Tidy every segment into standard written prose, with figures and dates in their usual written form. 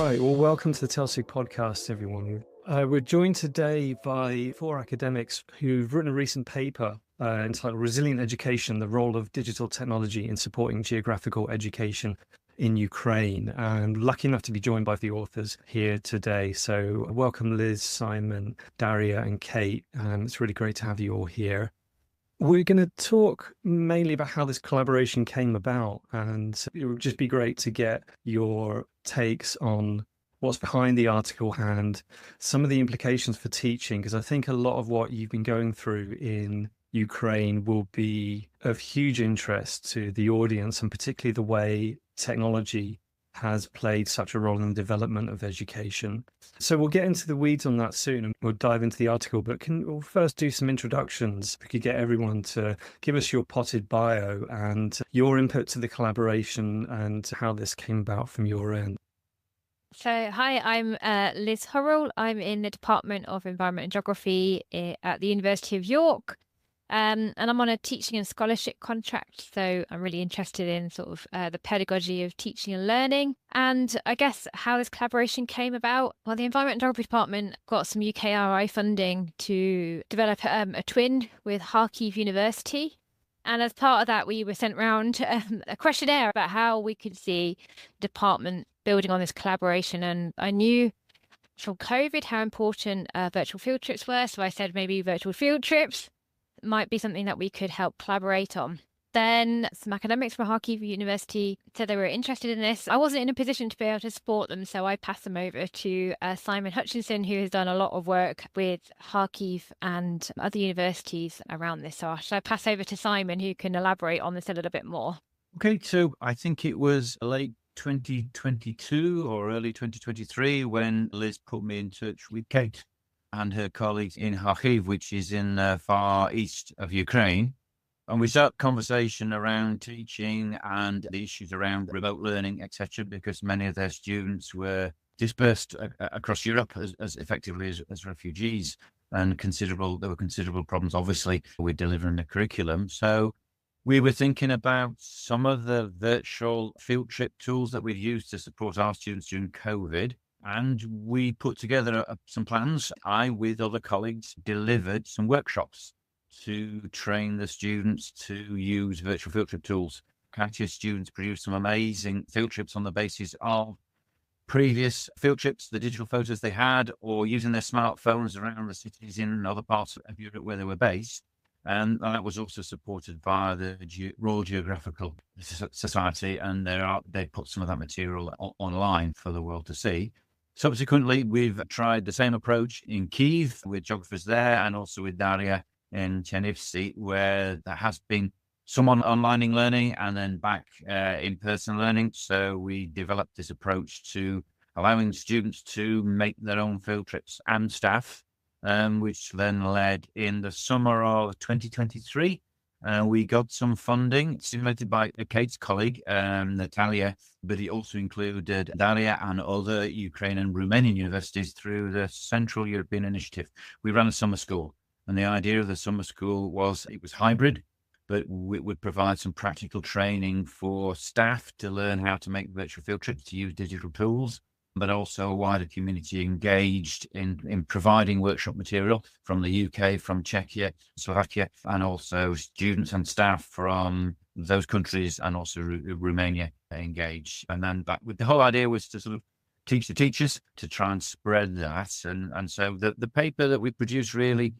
Right, well, welcome to the Telsig podcast, everyone. We're joined today by four academics who've written a recent paper entitled Resilient Education, the Role of Digital Technology in Supporting Geographical Education in Ukraine. And lucky enough to be joined by the authors here today. So welcome, Liz, Simon, Daria, and Kate. It's really great to have you all here. We're going to talk mainly about how this collaboration came about, and it would just be great to get your takes on what's behind the article and some of the implications for teaching, because I think a lot of what you've been going through in Ukraine will be of huge interest to the audience, and particularly the way technology has played such a role in the development of education. So we'll get into the weeds on that soon and we'll dive into the article, but we'll first do some introductions. We could get everyone to give us your potted bio and your input to the collaboration and how this came about from your end. So, hi, I'm Liz Hurrell. I'm in the Department of Environment and Geography at the University of York. And I'm on a teaching and scholarship contract. So I'm really interested in sort of the pedagogy of teaching and learning. And I guess how this collaboration came about. Well, the Environment and Geography Department got some UKRI funding to develop a twin with Kharkiv University. And as part of that, we were sent around a questionnaire about how we could see the department building on this collaboration. And I knew from COVID how important virtual field trips were. So I said maybe virtual field trips might be something that we could help collaborate on. Then some academics from Kharkiv University said they were interested in this. I wasn't in a position to be able to support them, so I passed them over to Simon Hutchinson, who has done a lot of work with Kharkiv and other universities around this. So should I pass over to Simon, who can elaborate on this a little bit more? Okay, so I think it was late 2022 or early 2023 when Liz put me in touch with Kate and her colleagues in Kharkiv, which is in the far east of Ukraine. And we started a conversation around teaching and the issues around remote learning, etc., because many of their students were dispersed across Europe as effectively as refugees, and there were considerable problems, obviously, with delivering the curriculum. So we were thinking about some of the virtual field trip tools that we've used to support our students during COVID. And we put together some plans. I, with other colleagues, delivered some workshops to train the students to use virtual field trip tools. Katia students produced some amazing field trips on the basis of previous field trips, the digital photos they had, or using their smartphones around the cities in other parts of Europe where they were based. And that was also supported by the Royal Geographical Society, and they put some of that material online for the world to see. Subsequently, we've tried the same approach in Kyiv with geographers there, and also with Daria in Chernivtsi, where there has been some online learning and then back in-person learning. So we developed this approach to allowing students to make their own field trips and staff, which then led in the summer of 2023. We got some funding stimulated by Kate's colleague, Natalia, but it also included Daria and other Ukrainian and Romanian universities through the Central European Initiative. We ran a summer school, and the idea of the summer school was it was hybrid, but it would provide some practical training for staff to learn how to make virtual field trips, to use digital tools, but also a wider community engaged in providing workshop material from the UK, from Czechia, Slovakia, and also students and staff from those countries and also Romania engaged. And then the whole idea was to sort of teach the teachers to try and spread that. And so the paper that we produced really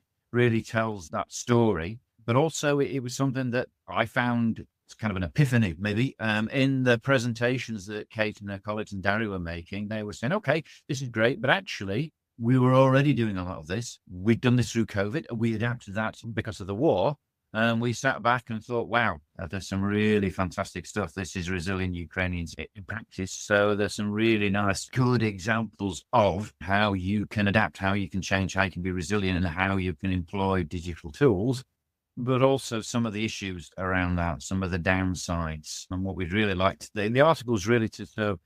tells that story. But also it was something that I found it's kind of an epiphany, maybe, in the presentations that Kate and her colleagues and Daria were making. They were saying, okay, this is great, but actually we were already doing a lot of this. We'd done this through COVID. We adapted that because of the war. And we sat back and thought, wow, there's some really fantastic stuff. This is resilient Ukrainians in practice. So there's some really nice, good examples of how you can adapt, how you can change, how you can be resilient, and how you can employ digital tools, but also some of the issues around that, some of the downsides. And what we'd really liked, the article is really to sort of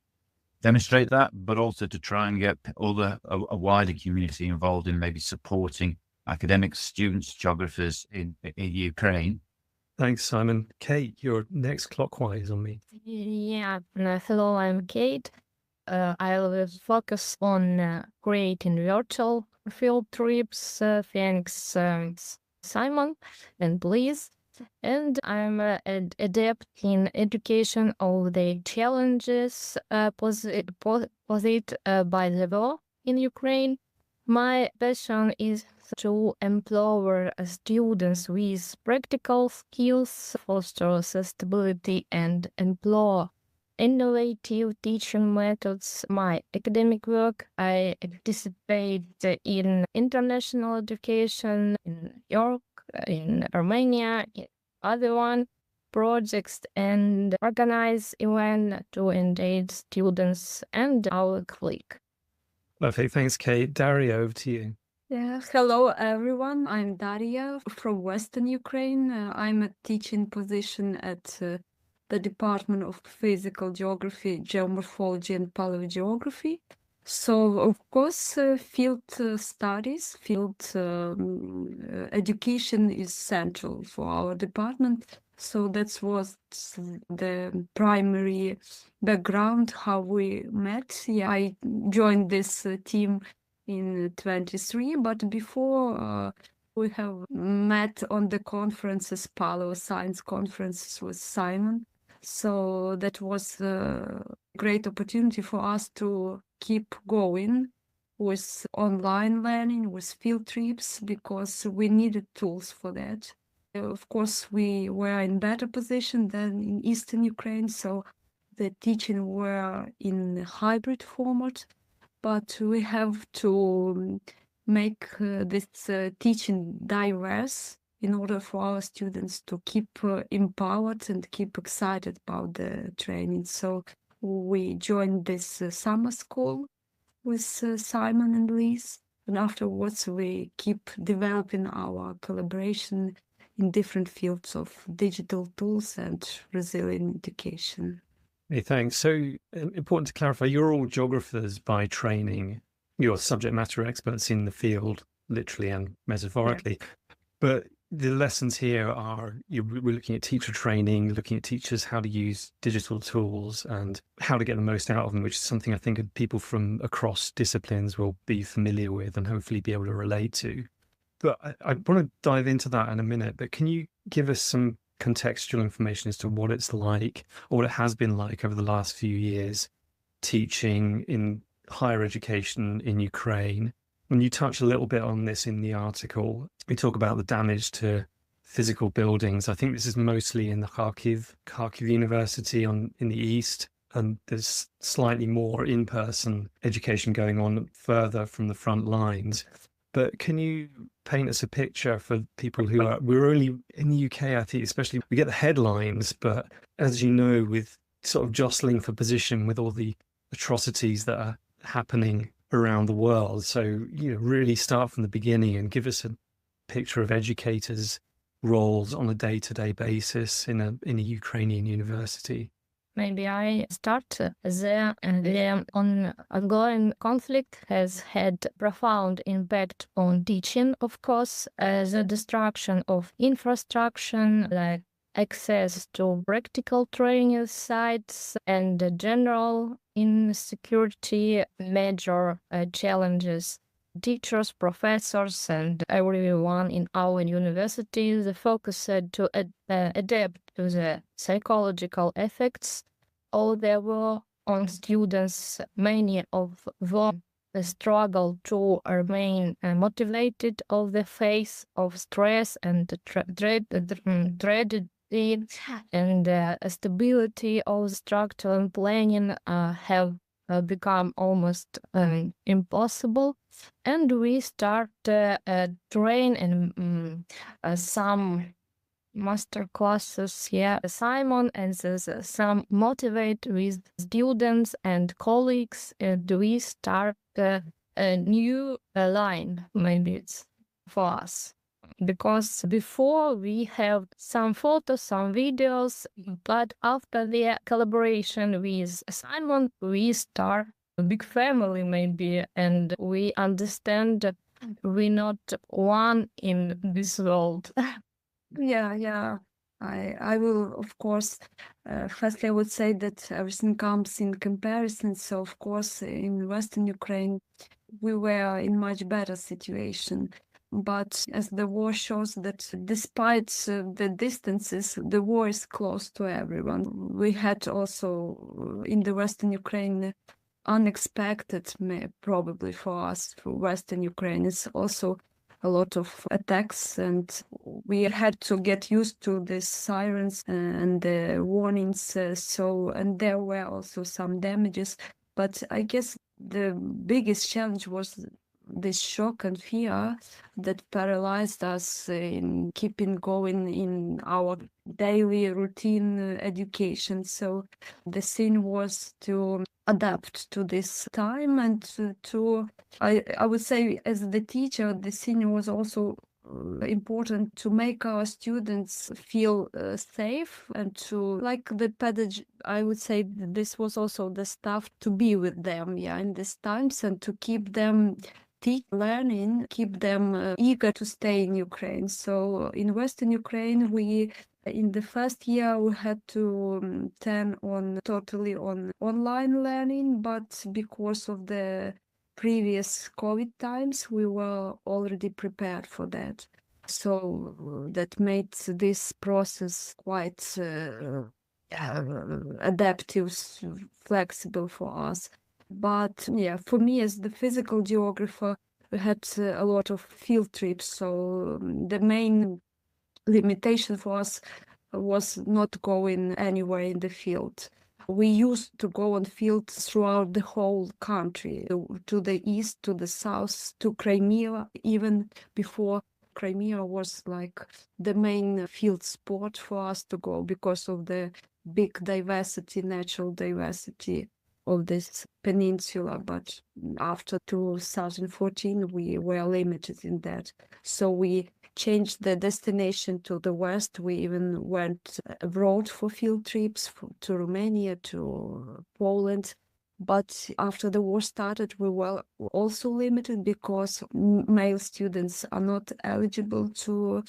demonstrate that, but also to try and get a wider community involved in maybe supporting academics, students, geographers in Ukraine. Thanks, Simon. Kate, you're next clockwise on me. Yeah. Hello, I'm Kate. I will focus on creating virtual field trips. Thanks, Simon and Liz. And I'm adept in education of the challenges posed by the war in Ukraine. My passion is to empower students with practical skills, foster sustainability, and employ innovative teaching methods. My academic work, I participate in international education in New York, in Romania, in other one projects, and organize events to engage students and our colleagues. Perfect. Thanks, Kate. Daria, over to you. Yeah. Hello, everyone. I'm Daria from Western Ukraine. I'm a teaching position at the Department of Physical Geography, Geomorphology, and Paleogeography. So, of course, field studies, field education is central for our department. So that was the primary background how we met. Yeah, I joined this team in 23, but before we have met on the conferences, Paleo Science conferences with Simon. So that was a great opportunity for us to keep going with online learning, with field trips, because we needed tools for that. Of course, we were in better position than in Eastern Ukraine, so the teaching were in hybrid format, but we have to make this teaching diverse in order for our students to keep empowered and keep excited about the training. So we joined this summer school with Simon and Liz, and afterwards we keep developing our collaboration in different fields of digital tools and resilient education. Hey, thanks. So important to clarify, you're all geographers by training. You're subject matter experts in the field, literally and metaphorically. Yeah. But the lessons here are we're looking at teacher training, looking at teachers how to use digital tools and how to get the most out of them, which is something I think people from across disciplines will be familiar with and hopefully be able to relate to. But I want to dive into that in a minute, but can you give us some contextual information as to what it's like, or what it has been like over the last few years, teaching in higher education in Ukraine? When you touch a little bit on this in the article, we talk about the damage to physical buildings. I think this is mostly in the Kharkiv University in the east, and there's slightly more in-person education going on further from the front lines. But can you paint us a picture for people who we're only in the UK, I think, especially we get the headlines, but as you know, with sort of jostling for position with all the atrocities that are happening around the world. So, really start from the beginning and give us a picture of educators' roles on a day-to-day basis in a Ukrainian university. Maybe I start there. The ongoing conflict has had profound impact on teaching, of course. The destruction of infrastructure, like access to practical training sites, and general insecurity, major challenges. Teachers, professors, and everyone in our university, the focus to adapt to the psychological effects of the war on students. Many of them struggle to remain motivated of the face of stress and tragedy, and stability of structure and planning have become almost impossible. And we start train and some master classes. Yeah, Simon and some motivate with students and colleagues, and we start a new line. Maybe it's for us. Because before we have some photos, some videos, but after the collaboration with Simon, we start a big family maybe, and we understand we're not one in this world. Yeah. I will, of course, firstly, I would say that everything comes in comparison. So, of course, in Western Ukraine, we were in much better situation. But as the war shows that despite the distances, the war is close to everyone. We had also in the Western Ukraine unexpected, probably for us, for Western Ukraine, it's also a lot of attacks, and we had to get used to the sirens and the warnings. And there were also some damages. But I guess the biggest challenge was this shock and fear that paralyzed us in keeping going in our daily routine education. So the thing was to adapt to this time, and I would say as the teacher, the thing was also important to make our students feel safe, and to like the pedagogy. I would say this was also the stuff to be with them in these times, and to keep them learning, keep them eager to stay in Ukraine. So in Western Ukraine, in the first year we had to turn on totally on online learning, but because of the previous COVID times, we were already prepared for that. So that made this process quite adaptive, flexible for us. But for me as the physical geographer, we had a lot of field trips. So the main limitation for us was not going anywhere in the field. We used to go on fields throughout the whole country, to the east, to the south, to Crimea, even before Crimea was like the main field sport for us to go because of the big diversity, natural diversity of this peninsula. But after 2014, we were limited in that. So we changed the destination to the west. We even went abroad for field trips to Romania, to Poland. But after the war started, we were also limited because male students are not eligible to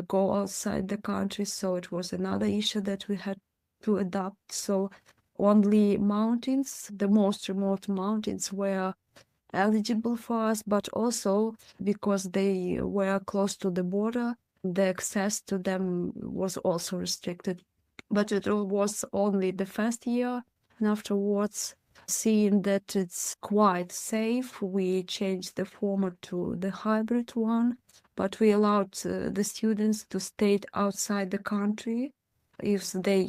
go outside the country. So it was another issue that we had to adapt. So only mountains, the most remote mountains, were eligible for us, but also because they were close to the border, the access to them was also restricted. But it was only the first year, and afterwards, seeing that it's quite safe, we changed the format to the hybrid one, but we allowed the students to stay outside the country if they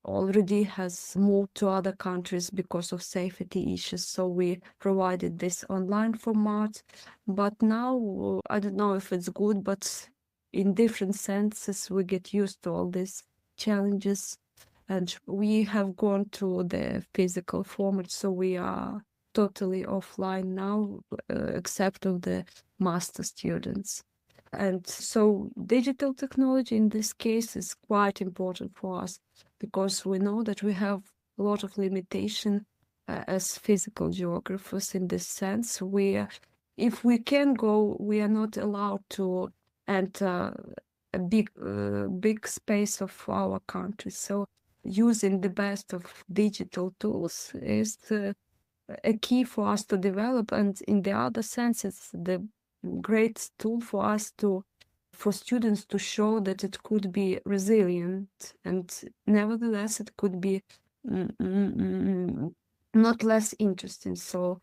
already has moved to other countries because of safety issues. So we provided this online format. But now, I don't know if it's good, but in different senses, we get used to all these challenges. And we have gone to the physical format, so we are totally offline now, except of the master students. And so digital technology in this case is quite important for us, because we know that we have a lot of limitation as physical geographers in this sense. If we can go, we are not allowed to enter a big space of our country. So using the best of digital tools is a key for us to develop. And in the other sense, it's the great tool for us for students to show that it could be resilient, and nevertheless it could be not less interesting. So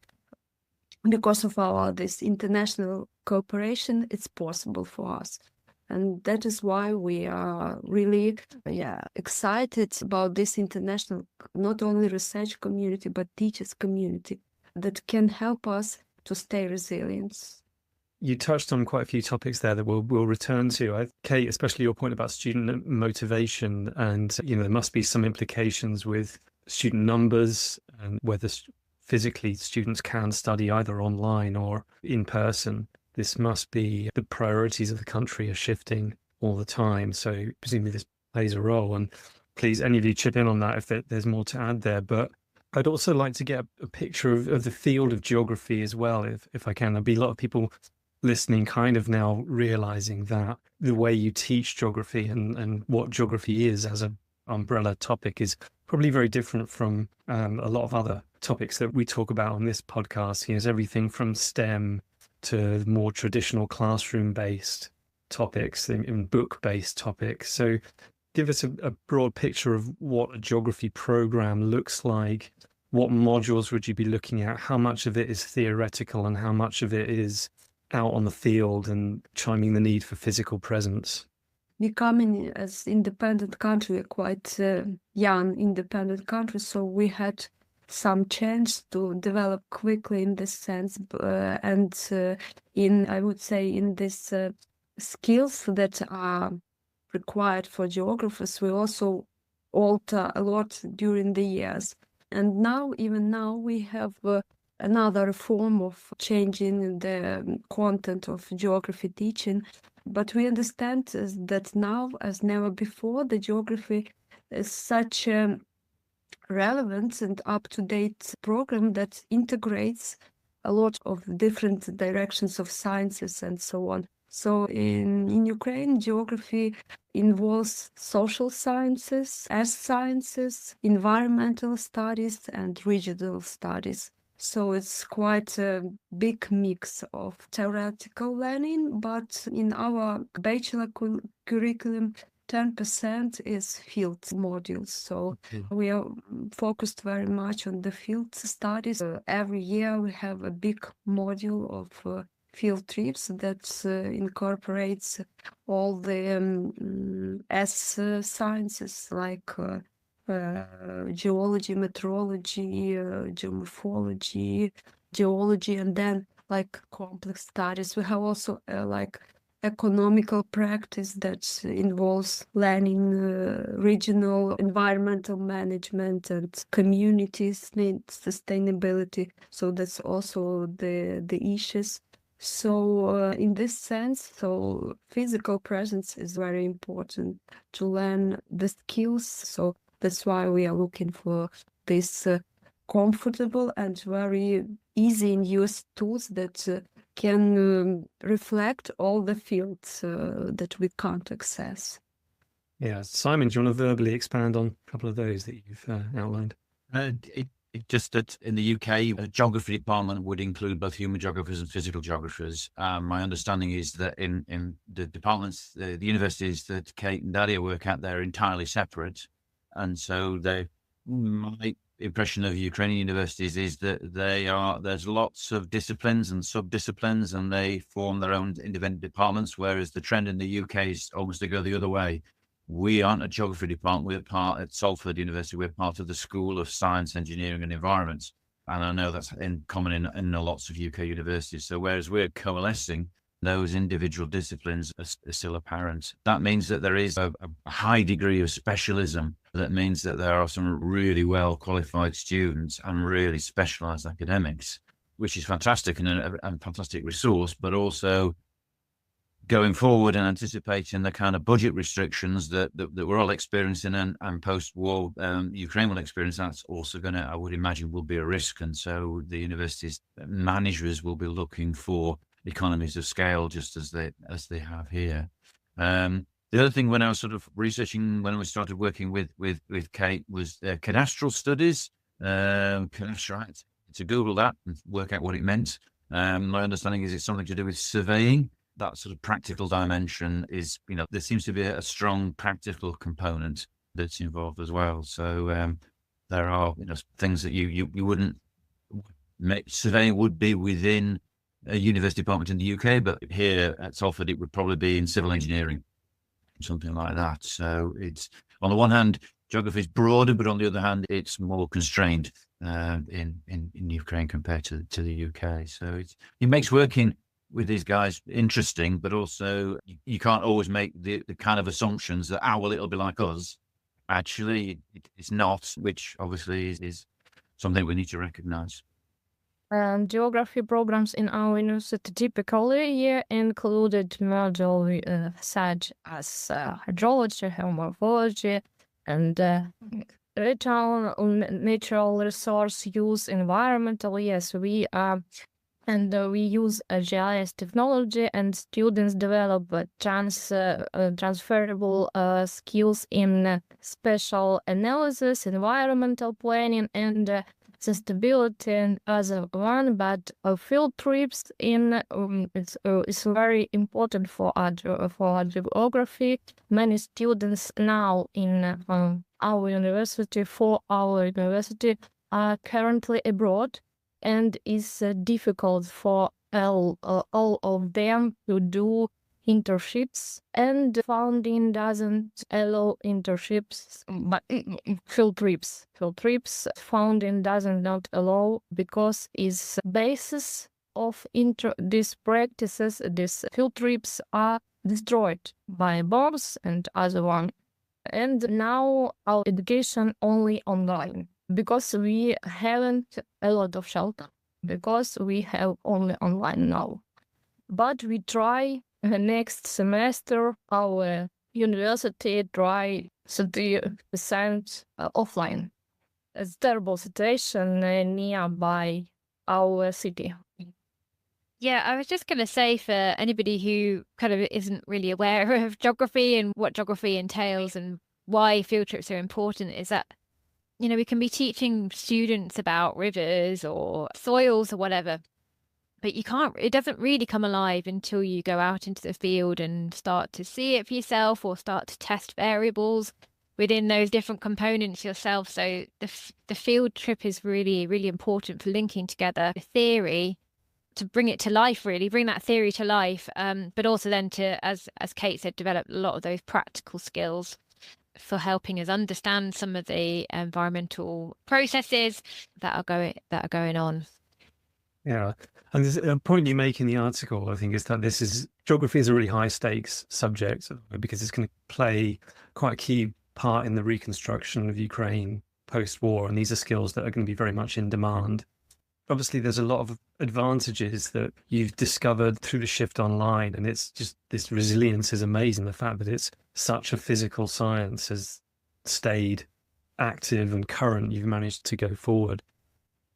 because of this international cooperation, it's possible for us. And that is why we are really excited about this international, not only research community, but teachers community that can help us to stay resilient. You touched on quite a few topics there that we'll return to. Kate, especially your point about student motivation, and there must be some implications with student numbers and whether physically students can study either online or in person. This must be the priorities of the country are shifting all the time. So presumably this plays a role. And please, any of you chip in on that if there's more to add there. But I'd also like to get a picture of the field of geography as well, if I can. There'll be a lot of people listening kind of now realizing that the way you teach geography and what geography is as an umbrella topic is probably very different from a lot of other topics that we talk about on this podcast. Here's everything from STEM to more traditional classroom-based topics and book-based topics. So give us a broad picture of what a geography program looks like. What modules would you be looking at? How much of it is theoretical and how much of it is out on the field and chiming the need for physical presence? Becoming as independent country, quite young independent country, so we had some chance to develop quickly in this sense, and in, I would say, in this skills that are required for geographers, we also alter a lot during the years. And now, even now, we have another form of changing the content of geography teaching. But we understand that now, as never before, the geography is such a relevant and up-to-date program that integrates a lot of different directions of sciences and so on. So in Ukraine, geography involves social sciences, earth sciences, environmental studies, and regional studies. So it's quite a big mix of theoretical learning, but in our bachelor curriculum, 10% is field modules. So we are focused very much on the field studies. Every year we have a big module of field trips that incorporates all the S sciences like geology, meteorology, geomorphology, geology, and then like complex studies. We have also like economical practice that involves learning regional environmental management and communities need sustainability. So that's also the issues. So in this sense, so physical presence is very important to learn the skills. So that's why we are looking for this comfortable and very easy in use tools that can reflect all the fields that we can't access. Yeah, Simon, do you want to verbally expand on a couple of those that you've outlined? It just that in the UK, a geography department would include both human geographers and physical geographers. My understanding is that in the departments, the universities that Kate and Daria work at, they're entirely separate. And so my impression of Ukrainian universities is that there's lots of disciplines and sub-disciplines, and they form their own independent departments, whereas the trend in the UK is almost to go the other way. We aren't a geography department. We're part at Salford University. We're part of the School of Science, Engineering and Environment. And I know that's in common in lots of UK universities. So whereas we're coalescing, those individual disciplines are still apparent. That means that there is a high degree of specialism. That means that there are some really well qualified students and really specialized academics, which is fantastic and a fantastic resource, but also going forward and anticipating the kind of budget restrictions that we're all experiencing and post-war Ukraine will experience, that's also going to, I would imagine, will be a risk. And so the universities managers will be looking for economies of scale, just as they have here. The other thing, when I was sort of researching, when we started working with Kate, was cadastral studies. Cadastral, to Google that and work out what it meant. My understanding is it's something to do with surveying. That sort of practical dimension is, there seems to be a strong practical component that's involved as well. So there are, things that you wouldn't make. Surveying would be within a university department in the UK, but here at Salford, it would probably be in civil engineering, something like that. So it's, on the one hand, geography is broader, but on the other hand, it's more constrained in Ukraine compared to the UK. So it makes working with these guys interesting, but also you can't always make the kind of assumptions that, well, it'll be like us. Actually, it's not, which obviously is something we need to recognize. Geography programs in our university typically included modules such as hydrology, geomorphology, and natural resource use, environmental. Yes, we are And we use GIS technology, and students develop transferable skills in spatial analysis, environmental planning, and sustainability and other one. But field trips is very important for our geography. Many students now in our university are currently abroad, and it's difficult for all of them to do internships, and funding doesn't allow internships, but field trips funding doesn't not allow, because its basis of these practices, these field trips are destroyed by bombs and other one. And now our education only online, because we haven't a lot of shelter, because we have only online now. But we try next semester, our university try 30% offline. It's a terrible situation nearby our city. Yeah, I was just going to say, for anybody who kind of isn't really aware of geography and what geography entails and why field trips are important, is that, you know, we can be teaching students about rivers or soils or whatever, but it doesn't really come alive until you go out into the field and start to see it for yourself, or start to test variables within those different components yourself. So the field trip is really, really important for linking together the theory, to bring it to life, really bring that theory to life, but also then to, as Kate said, develop a lot of those practical skills for helping us understand some of the environmental processes that are going on. Yeah, and there's a point you make in the article, I think, is that geography is a really high stakes subject, because it's going to play quite a key part in the reconstruction of Ukraine post-war, and these are skills that are going to be very much in demand. Obviously, there's a lot of advantages that you've discovered through the shift online, and it's just, this resilience is amazing. The fact that it's such a physical science has stayed active and current, you've managed to go forward.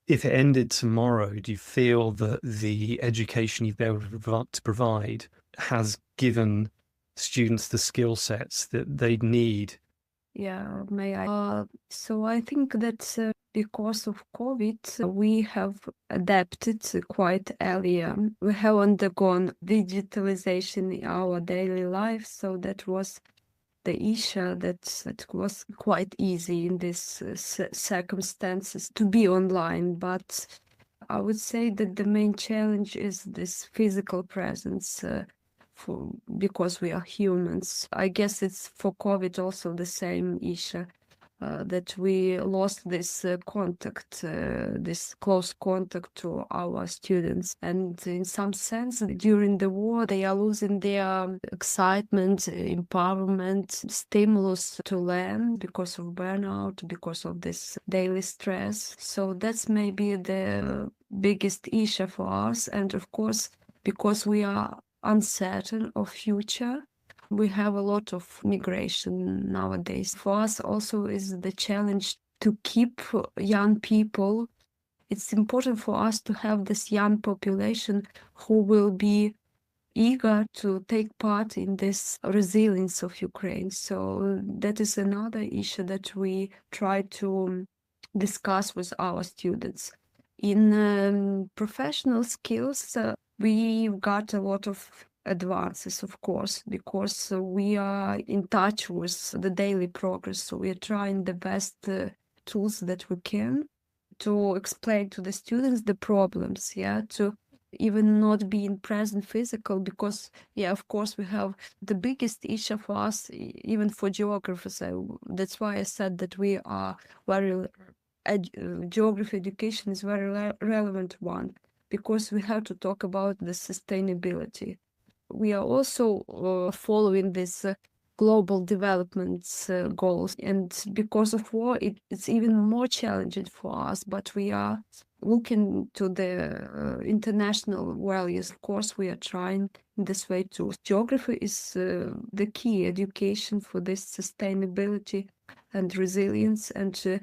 If it ended tomorrow, do you feel that the education you've been able to provide has given students the skill sets that they need? Yeah, may I? So I think that because of COVID, we have adapted quite early. We have undergone digitalization in our daily life, so that was the issue that was quite easy in these circumstances to be online. But I would say that the main challenge is this physical presence. Because we are humans. I guess it's for COVID also the same issue, that we lost this contact, this close contact to our students. And in some sense, during the war, they are losing their excitement, empowerment, stimulus to learn because of burnout, because of this daily stress. So that's maybe the biggest issue for us. And of course, because we are uncertain of future, we have a lot of migration nowadays. For us also is the challenge to keep young people. It's important for us to have this young population who will be eager to take part in this resilience of Ukraine. So that is another issue that we try to discuss with our students. In professional skills, we've got a lot of advances, of course, because we are in touch with the daily progress. So we are trying the best tools that we can to explain to the students the problems, to even not being present physical, because, of course, we have the biggest issue for us, even for geographers. That's why I said that we are geography education is very relevant one, because we have to talk about the sustainability. We are also following this global development goals, and because of war, it's even more challenging for us, but we are looking to the international values. Of course, we are trying in this way too. Geography is the key education for this sustainability and resilience, and to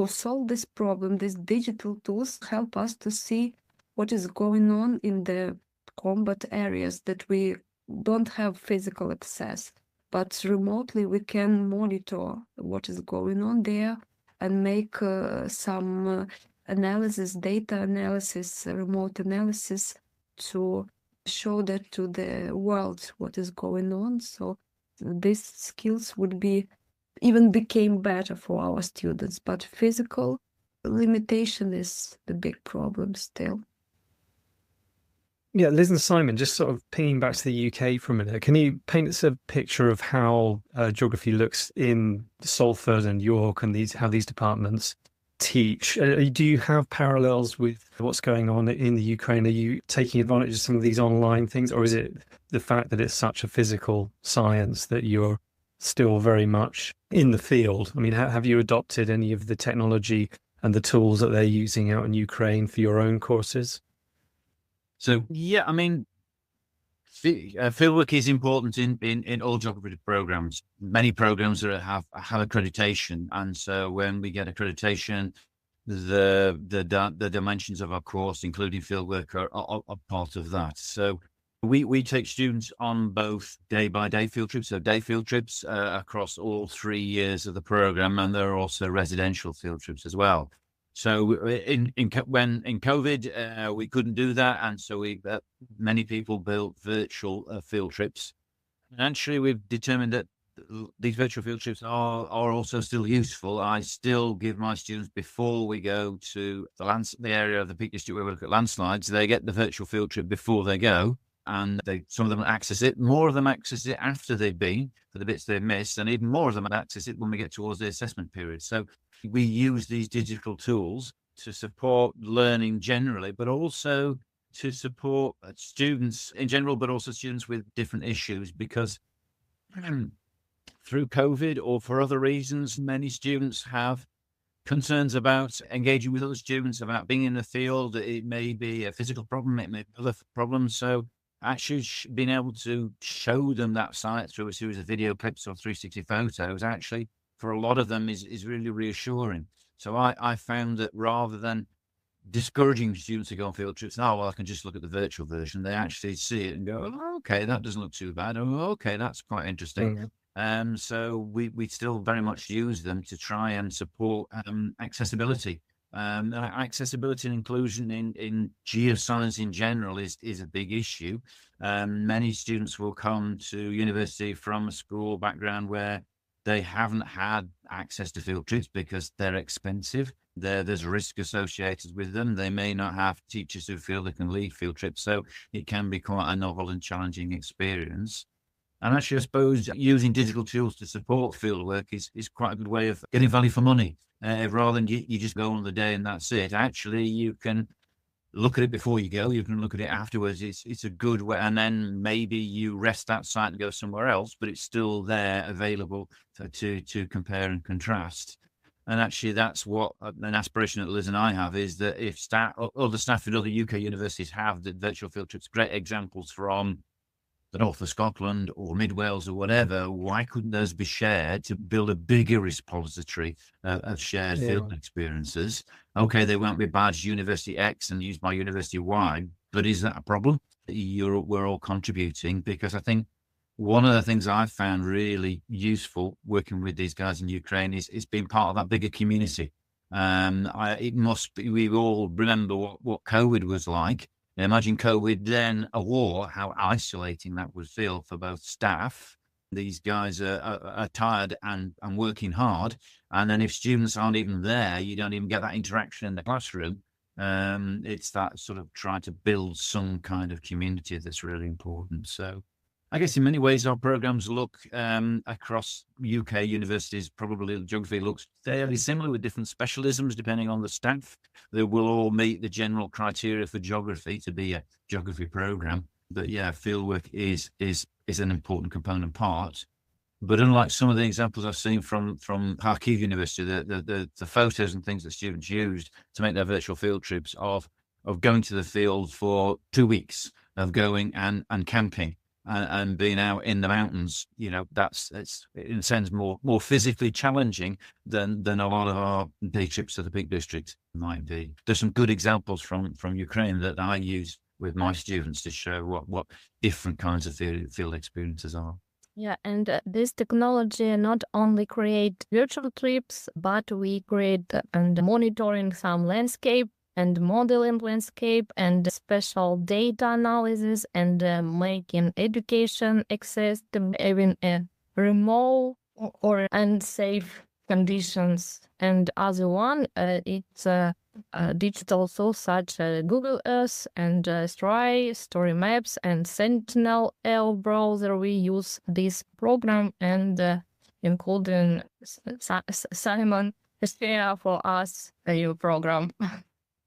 solve this problem, these digital tools help us to see what is going on in the combat areas that we don't have physical access, but remotely we can monitor what is going on there and make some analysis, data analysis, remote analysis to show that to the world what is going on. So these skills would be even became better for our students, but physical limitation is the big problem still. Yeah, Liz and Simon, just sort of pinging back to the UK for a minute, can you paint us a picture of how geography looks in Salford and York and how these departments teach? Do you have parallels with what's going on in the Ukraine? Are you taking advantage of some of these online things, or is it the fact that it's such a physical science that you're still very much in the field? I mean, have you adopted any of the technology and the tools that they're using out in Ukraine for your own courses? So, yeah, I mean, fieldwork is important in all geography programs. Many programs that have accreditation. And so when we get accreditation, the dimensions of our course, including fieldwork, are part of that. So we take students on both day-by-day field trips, so day field trips across all 3 years of the program, and there are also residential field trips as well. So when in COVID, we couldn't do that, and so many people built virtual field trips. And actually, we've determined that these virtual field trips are also still useful. I still give my students, before we go to the area of the Peak District where we look at landslides, they get the virtual field trip before they go, and some of them access it. More of them access it after they've been, for the bits they've missed, and even more of them access it when we get towards the assessment period. So we use these digital tools to support learning generally, but also to support students in general, but also students with different issues, because through COVID or for other reasons, many students have concerns about engaging with other students, about being in the field. It may be a physical problem, it may be other problems. So actually being able to show them that site through a series of video clips or 360 photos, actually, for a lot of them is really reassuring. So I found that rather than discouraging students to go on field trips, oh, well, I can just look at the virtual version, they actually see it and go, oh, okay, that doesn't look too bad. Oh, okay, that's quite interesting. So we still very much use them to try and support accessibility. Accessibility and inclusion in geoscience in general is a big issue. Many students will come to university from a school background where they haven't had access to field trips because they're expensive. There's risk associated with them. They may not have teachers who feel they can lead field trips. So it can be quite a novel and challenging experience. And actually, I suppose using digital tools to support fieldwork is quite a good way of getting value for money. Rather than you just go on the day and that's it. Actually, you can look at it before you go. You can look at it afterwards. It's a good way. And then maybe you rest that site and go somewhere else, but it's still there available to compare and contrast. And actually, that's what an aspiration that Liz and I have, is that if other staff in other UK universities have the virtual field trips, great examples from the north of Scotland or Mid Wales or whatever, why couldn't those be shared to build a bigger repository of shared field experiences? Okay, they won't be badged University X and used by University Y, but is that a problem? We're all contributing, because I think one of the things I've found really useful working with these guys in Ukraine is being part of that bigger community. It must be, we all remember what COVID was like. Imagine COVID, then a war, how isolating that would feel for both staff. These guys are tired and working hard. And then if students aren't even there, you don't even get that interaction in the classroom. It's that sort of trying to build some kind of community that's really important. So I guess in many ways our programs look across UK universities, probably geography looks fairly similar with different specialisms depending on the staff. They will all meet the general criteria for geography to be a geography program. But yeah, fieldwork is an important component part. But unlike some of the examples I've seen from Kharkiv University, the photos and things that students used to make their virtual field trips of going to the field for 2 weeks, of going and camping. and being out in the mountains, it's in a sense more physically challenging than a lot of our day trips to the Peak District might be. There's some good examples from Ukraine that I use with my students to show what different kinds of field experiences are. Yeah, and this technology not only create virtual trips, but we create and monitoring some landscape and modeling landscape and special data analysis and making education access to even remote or unsafe conditions. And other one, it's digital tools such as Google Earth and Story Maps and Sentinel-L browser. We use this program and including Simon share for us a new program.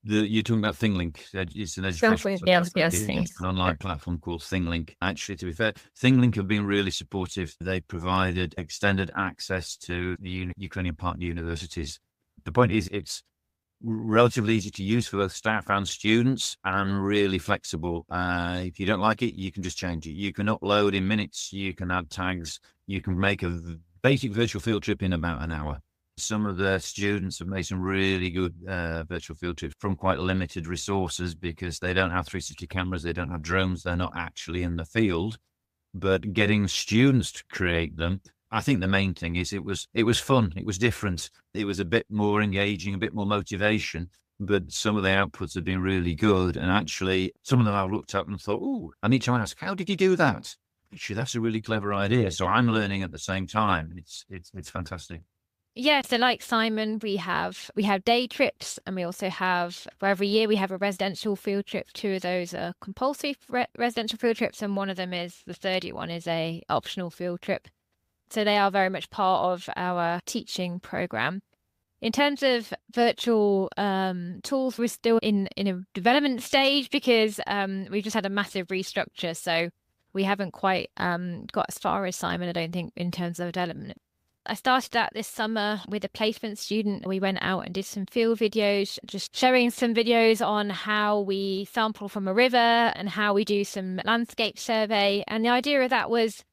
You're talking about ThingLink. It's an education. Yes. It's an online platform called ThingLink. Actually, to be fair, ThingLink have been really supportive. They provided extended access to the Ukrainian partner universities. The point is, it's relatively easy to use for both staff and students and really flexible. If you don't like it, you can just change it. You can upload in minutes. You can add tags. You can make a basic virtual field trip in about an hour. Some of the students have made some really good virtual field trips from quite limited resources because they don't have 360 cameras, they don't have drones, they're not actually in the field. But getting students to create them, I think the main thing is it was fun, it was different, it was a bit more engaging, a bit more motivation. But some of the outputs have been really good, and actually some of them I've looked up and thought, oh, I need to ask, how did you do that? Actually, that's a really clever idea. So I'm learning at the same time. It's fantastic. Yeah, so like Simon, we have day trips, and we also have, for every year we have a residential field trip. 2 of those are compulsory residential field trips, and one of them is, the third one is a optional field trip. So they are very much part of our teaching program. In terms of virtual tools, we're still in a development stage because we've just had a massive restructure. So we haven't quite got as far as Simon, I don't think, in terms of development. I started that this summer with a placement student. We went out and did some field videos, just showing some videos on how we sample from a river and how we do some landscape survey. And the idea of that was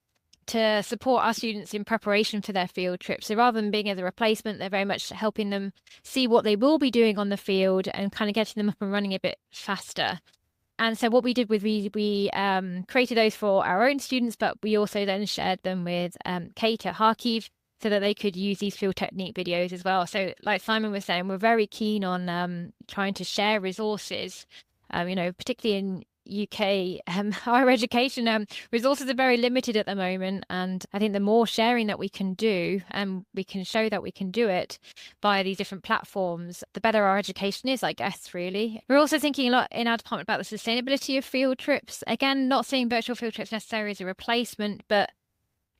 to support our students in preparation for their field trips. So rather than being as a replacement, they're very much helping them see what they will be doing on the field and kind of getting them up and running a bit faster. And so what we did was we created those for our own students, but we also then shared them with Kate at Kharkiv, so that they could use these field technique videos as well. So like Simon was saying, we're very keen on trying to share resources, particularly in UK higher education. Resources are very limited at the moment. And I think the more sharing that we can do, and we can show that we can do it via these different platforms, the better our education is, I guess, really. We're also thinking a lot in our department about the sustainability of field trips. Again, not seeing virtual field trips necessarily as a replacement, but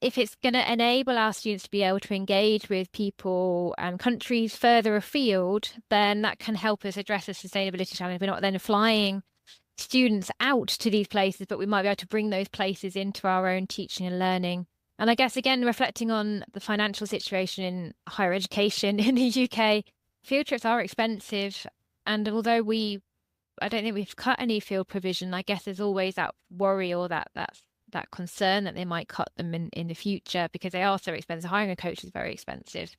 if it's going to enable our students to be able to engage with people and countries further afield, then that can help us address the sustainability challenge. We're not then flying students out to these places, but we might be able to bring those places into our own teaching and learning. And I guess, again, reflecting on the financial situation in higher education in the UK, field trips are expensive. And although I don't think we've cut any field provision, I guess there's always that worry or that concern that they might cut them in the future because they are so expensive. Hiring a coach is very expensive.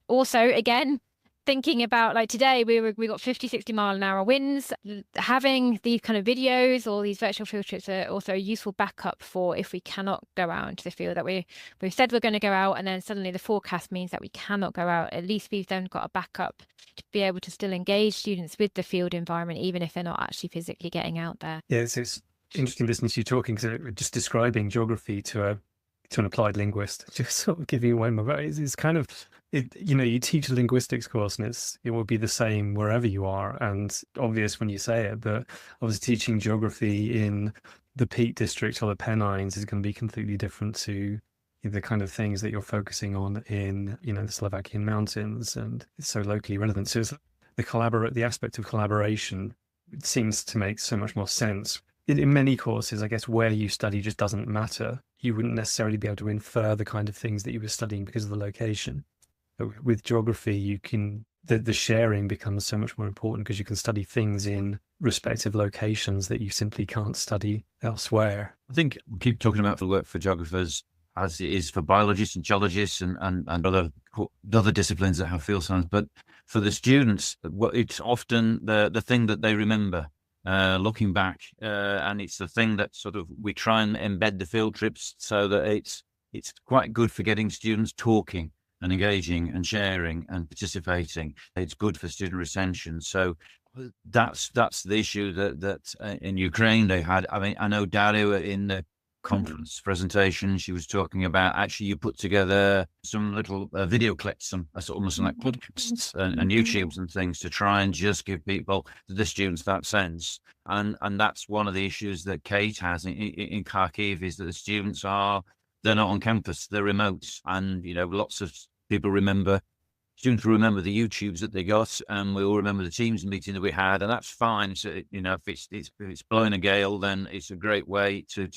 Also, again, thinking about like today, we got 50, 60 mile an hour winds. Having these kind of videos or these virtual field trips are also a useful backup for if we cannot go out into the field, that we've said we're going to go out and then suddenly the forecast means that we cannot go out. At least we've then got a backup to be able to still engage students with the field environment, even if they're not actually physically getting out there. Yeah, it's interesting listening to you talking, because we're just describing geography to an applied linguist, just sort of giving away my voice. It's kind of, you teach a linguistics course and it will be the same wherever you are. And obvious when you say it, but obviously teaching geography in the Peak District or the Pennines is going to be completely different to the kind of things that you're focusing on in, the Slovakian mountains, and it's so locally relevant. So it's the aspect of collaboration, it seems to make so much more sense. In many courses, I guess, where you study just doesn't matter. You wouldn't necessarily be able to infer the kind of things that you were studying because of the location. But with geography, you can the sharing becomes so much more important because you can study things in respective locations that you simply can't study elsewhere. I think we keep talking about the work for geographers as it is for biologists and geologists and other disciplines that have field science. But for the students, it's often the thing that they remember looking back. And it's the thing that sort of we try and embed the field trips so that it's quite good for getting students talking and engaging and sharing and participating. It's good for student retention. So that's the issue that in Ukraine they had. I mean, I know Daria in the conference presentation, she was talking about actually you put together some little video clips, some almost like podcasts and YouTubes and things to try and just give people, the students, that sense. And that's one of the issues that Kate has in Kharkiv, is that the students they're not on campus, they're remote. And, lots of people students will remember the YouTubes that they got, and we all remember the Teams meeting that we had, and that's fine. So, if it's blowing a gale, then it's a great way to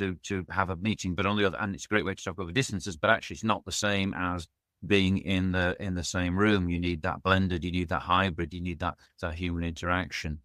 have a meeting. But on the other hand, it's a great way to talk over distances. But actually, it's not the same as being in the same room. You need that blended, you need that hybrid, you need that human interaction.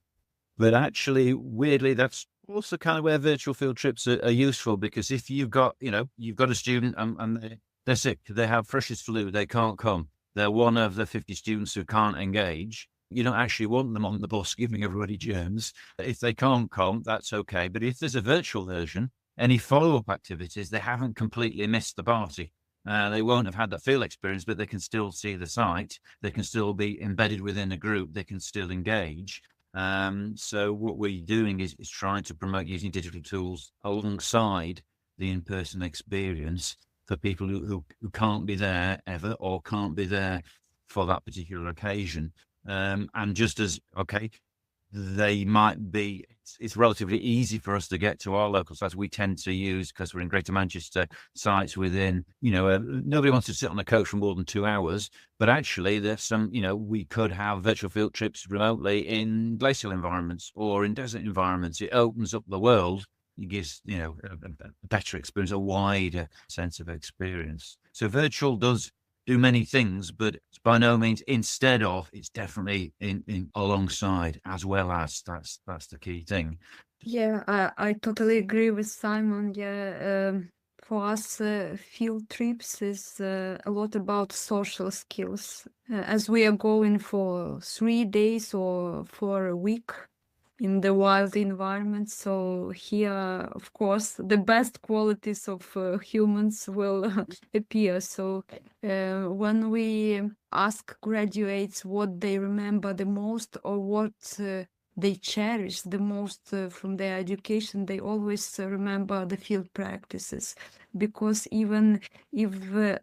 But actually, weirdly, that's also kind of where virtual field trips are useful, because if you've got a student and they're sick, they have freshest flu, they can't come. They're one of the 50 students who can't engage. You don't actually want them on the bus giving everybody germs. If they can't come, that's okay. But if there's a virtual version, any follow-up activities, they haven't completely missed the party. They won't have had that field experience, but they can still see the site. They can still be embedded within a group. They can still engage. So what we're doing is trying to promote using digital tools alongside the in-person experience for people who can't be there ever or can't be there for that particular occasion. And just as, they might be, it's relatively easy for us to get to our local sites. We tend to use, because we're in Greater Manchester, sites within, nobody wants to sit on a coach for more than 2 hours, but actually there's some, we could have virtual field trips remotely in glacial environments or in desert environments. It opens up the world. It gives, a better experience, a wider sense of experience. So virtual does do many things, but it's by no means instead of, it's definitely in alongside as well as. That's the key thing. Yeah, I totally agree with Simon. Yeah, for us, field trips is a lot about social skills. As we are going for 3 days or for a week in the wild environment. So here, of course, the best qualities of humans will appear. So when we ask graduates what they remember the most or what they cherish the most from their education, they always remember the field practices. Because even if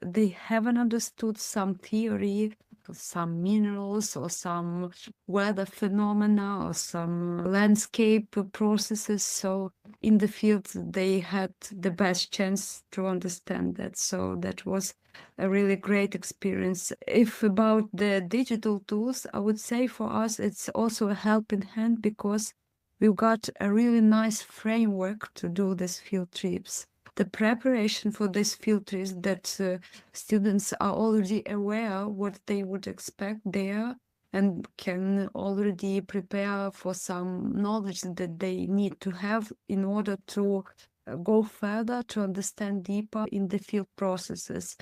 they haven't understood some theory, some minerals or some weather phenomena or some landscape processes, so in the field they had the best chance to understand that. So that was a really great experience. If about the digital tools, I would say for us it's also a helping hand, because we've got a really nice framework to do these field trips. The preparation for this field trips, that students are already aware what they would expect there and can already prepare for some knowledge that they need to have in order to go further, to understand deeper in the field processes.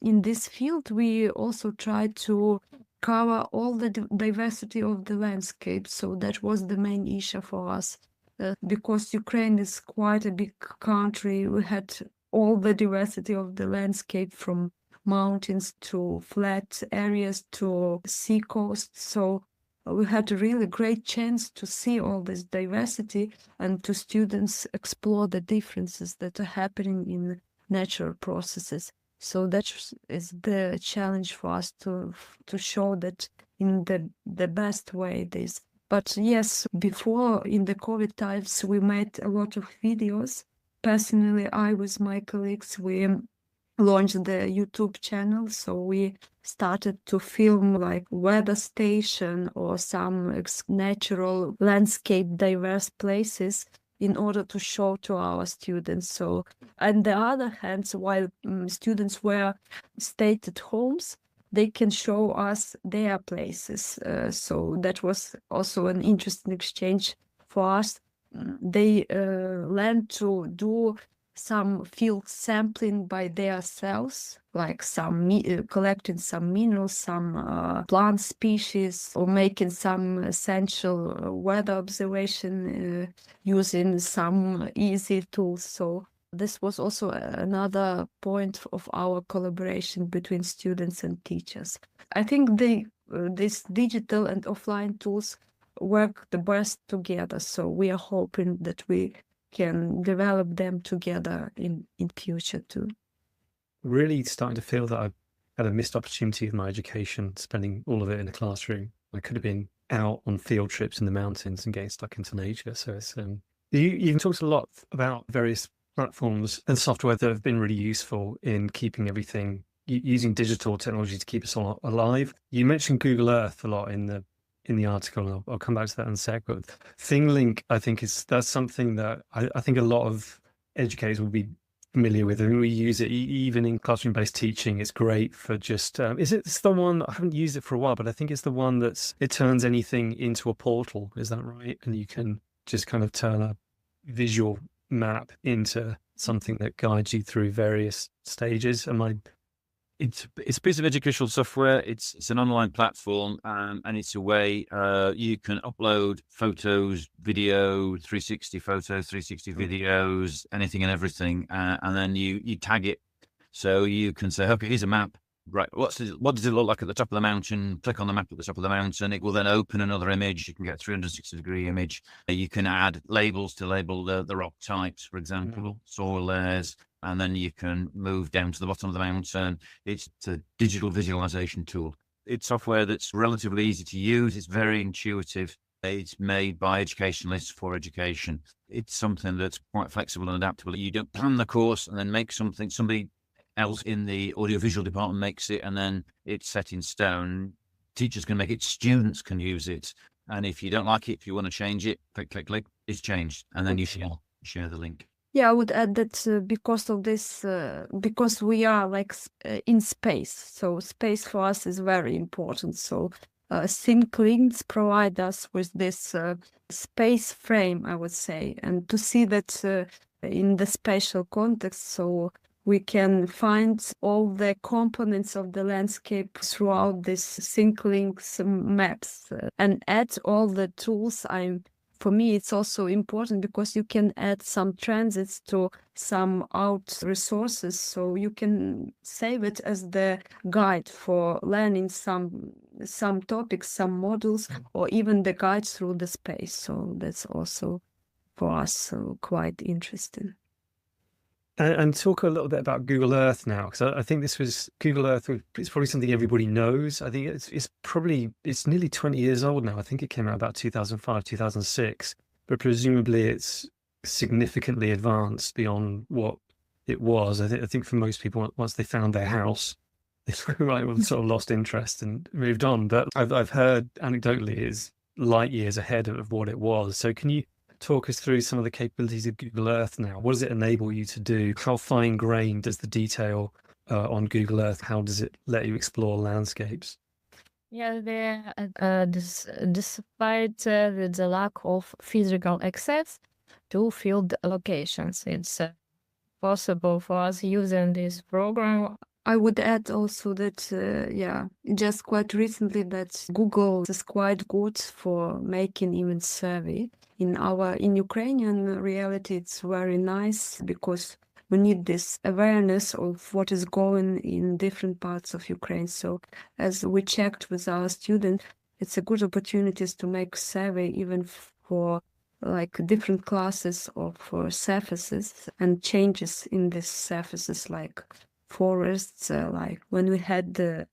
In this field, we also try to cover all the diversity of the landscape. So that was the main issue for us. Because Ukraine is quite a big country, we had all the diversity of the landscape, from mountains to flat areas to sea coast. So we had a really great chance to see all this diversity and to students explore the differences that are happening in natural processes. So that is the challenge for us to show that in the best way this. But yes, before, in the COVID times, we made a lot of videos. Personally, I with my colleagues, we launched the YouTube channel. So we started to film like weather station or some natural landscape diverse places in order to show to our students. So on the other hand, while students were stayed at homes, they can show us their places. So that was also an interesting exchange for us. They learned to do some field sampling by themselves, like collecting some minerals, some plant species, or making some essential weather observation using some easy tools. So this was also another point of our collaboration between students and teachers. I think these digital and offline tools work the best together. So we are hoping that we can develop them together in future too. Really starting to feel that I've had a missed opportunity with my education, spending all of it in a classroom. I could have been out on field trips in the mountains and getting stuck into nature. So it's you talked a lot about various platforms and software that have been really useful in keeping everything, using digital technology to keep us all alive. You mentioned Google Earth a lot in the article, and I'll come back to that in a sec. But ThingLink, I think that's something that I think a lot of educators will be familiar with, and we use it even in classroom-based teaching. It's great for just it's the one, I haven't used it for a while, but I think it's the one it turns anything into a portal. Is that right? And you can just kind of turn a visual map into something that guides you through various stages. It's a piece of educational software. It's an online platform, and it's a way you can upload photos, video, 360 photos, 360 videos, anything and everything, and then you tag it. So you can say, okay, here's a map. Right, what does it look like at the top of the mountain? Click on the map at the top of the mountain. It will then open another image. You can get a 360-degree image. You can add labels to label the rock types, for example, soil layers, and then you can move down to the bottom of the mountain. It's a digital visualization tool. It's software that's relatively easy to use. It's very intuitive. It's made by educationalists for education. It's something that's quite flexible and adaptable. You don't plan the course and then make somebody else in the audiovisual department makes it, and then it's set in stone. Teachers can make it, students can use it, and if you don't like it, if you want to change it, click, it's changed, and then you share the link. Yeah, I would add that because of this, because we are like in space, so space for us is very important. So ThingLinks provide us with this space frame, I would say, and to see that in the spatial context, so we can find all the components of the landscape throughout this ThingLinks maps and add all the tools. For me, it's also important because you can add some transits to some out resources, so you can save it as the guide for learning some topics, some modules, or even the guide through the space. So that's also for us quite interesting. And talk a little bit about Google Earth now, because I think Google Earth. It's probably something everybody knows. I think it's nearly 20 years old now. I think it came out about 2005, 2006, but presumably it's significantly advanced beyond what it was. I think for most people, once they found their house, they sort of lost interest and moved on. But I've heard anecdotally it's light years ahead of what it was. So can you talk us through some of the capabilities of Google Earth now? What does it enable you to do? How fine-grained does the detail on Google Earth? How does it let you explore landscapes? Yeah, despite the lack of physical access to field locations, it's possible for us using this program. I would add also that, just quite recently that Google is quite good for making even survey. In Ukrainian reality, it's very nice because we need this awareness of what is going in different parts of Ukraine. So as we checked with our students, it's a good opportunity to make survey even for like different classes of surfaces and changes in these surfaces, like forests, like when we had the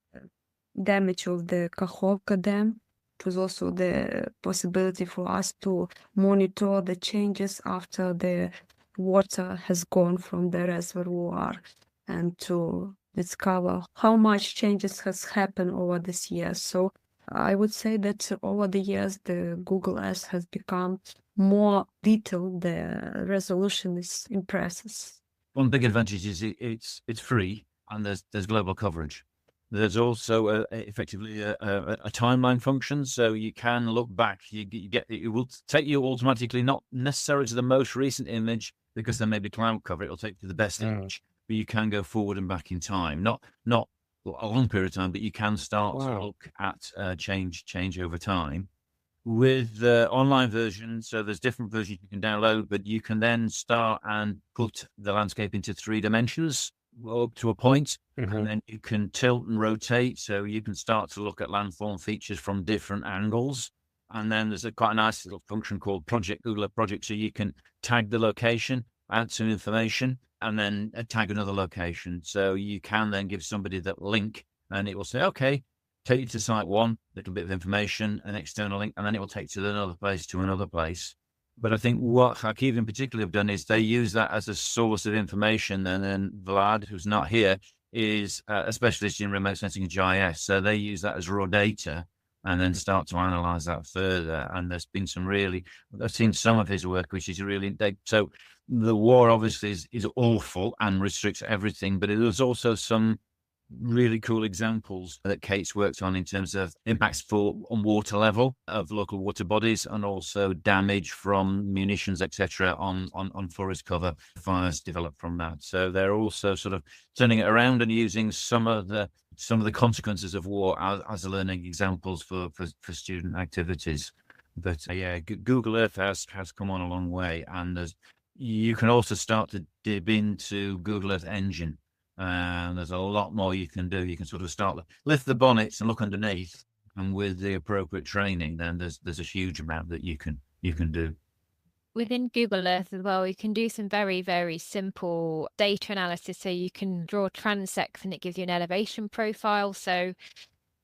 damage of the Kakhovka Dam. It was also the possibility for us to monitor the changes after the water has gone from the reservoir and to discover how much changes has happened over this year. So I would say that over the years, the Google Earth has become more detailed. The resolution is impressive. One big advantage is it's free and there's global coverage. There's also effectively a timeline function, so you can look back. It will take you automatically, not necessarily to the most recent image because there may be cloud cover. It will take you to the best image, but you can go forward and back in time. Not a long period of time, but you can start to look at change over time. With the online version, so there's different versions you can download, but you can then start and put the landscape into 3 dimensions up to a point, and then you can tilt and rotate, so you can start to look at landform features from different angles. And then there's quite a nice little function called Google Earth Project, so you can tag the location, add some information, and then tag another location. So you can then give somebody that link, and it will say, okay, take you to site 1, little bit of information, an external link, and then it will take you to another place. But I think what Kharkiv in particular have done is they use that as a source of information. And then Vlad, who's not here, is a specialist in remote sensing and GIS. So they use that as raw data and then start to analyze that further. And there's been I've seen some of his work, which is really, so the war obviously is awful and restricts everything, but there's also some really cool examples that Kate's worked on in terms of impacts on water level of local water bodies, and also damage from munitions, etc., on forest cover. Fires developed from that. So they're also sort of turning it around and using some of the consequences of war as learning examples for student activities. But Google Earth has come on a long way, and you can also start to dip into Google Earth Engine. And there's a lot more you can do. You can sort of lift the bonnets and look underneath, and with the appropriate training, then there's a huge amount that you can do. Within Google Earth as well, you can do some very, very simple data analysis. So you can draw transects and it gives you an elevation profile. So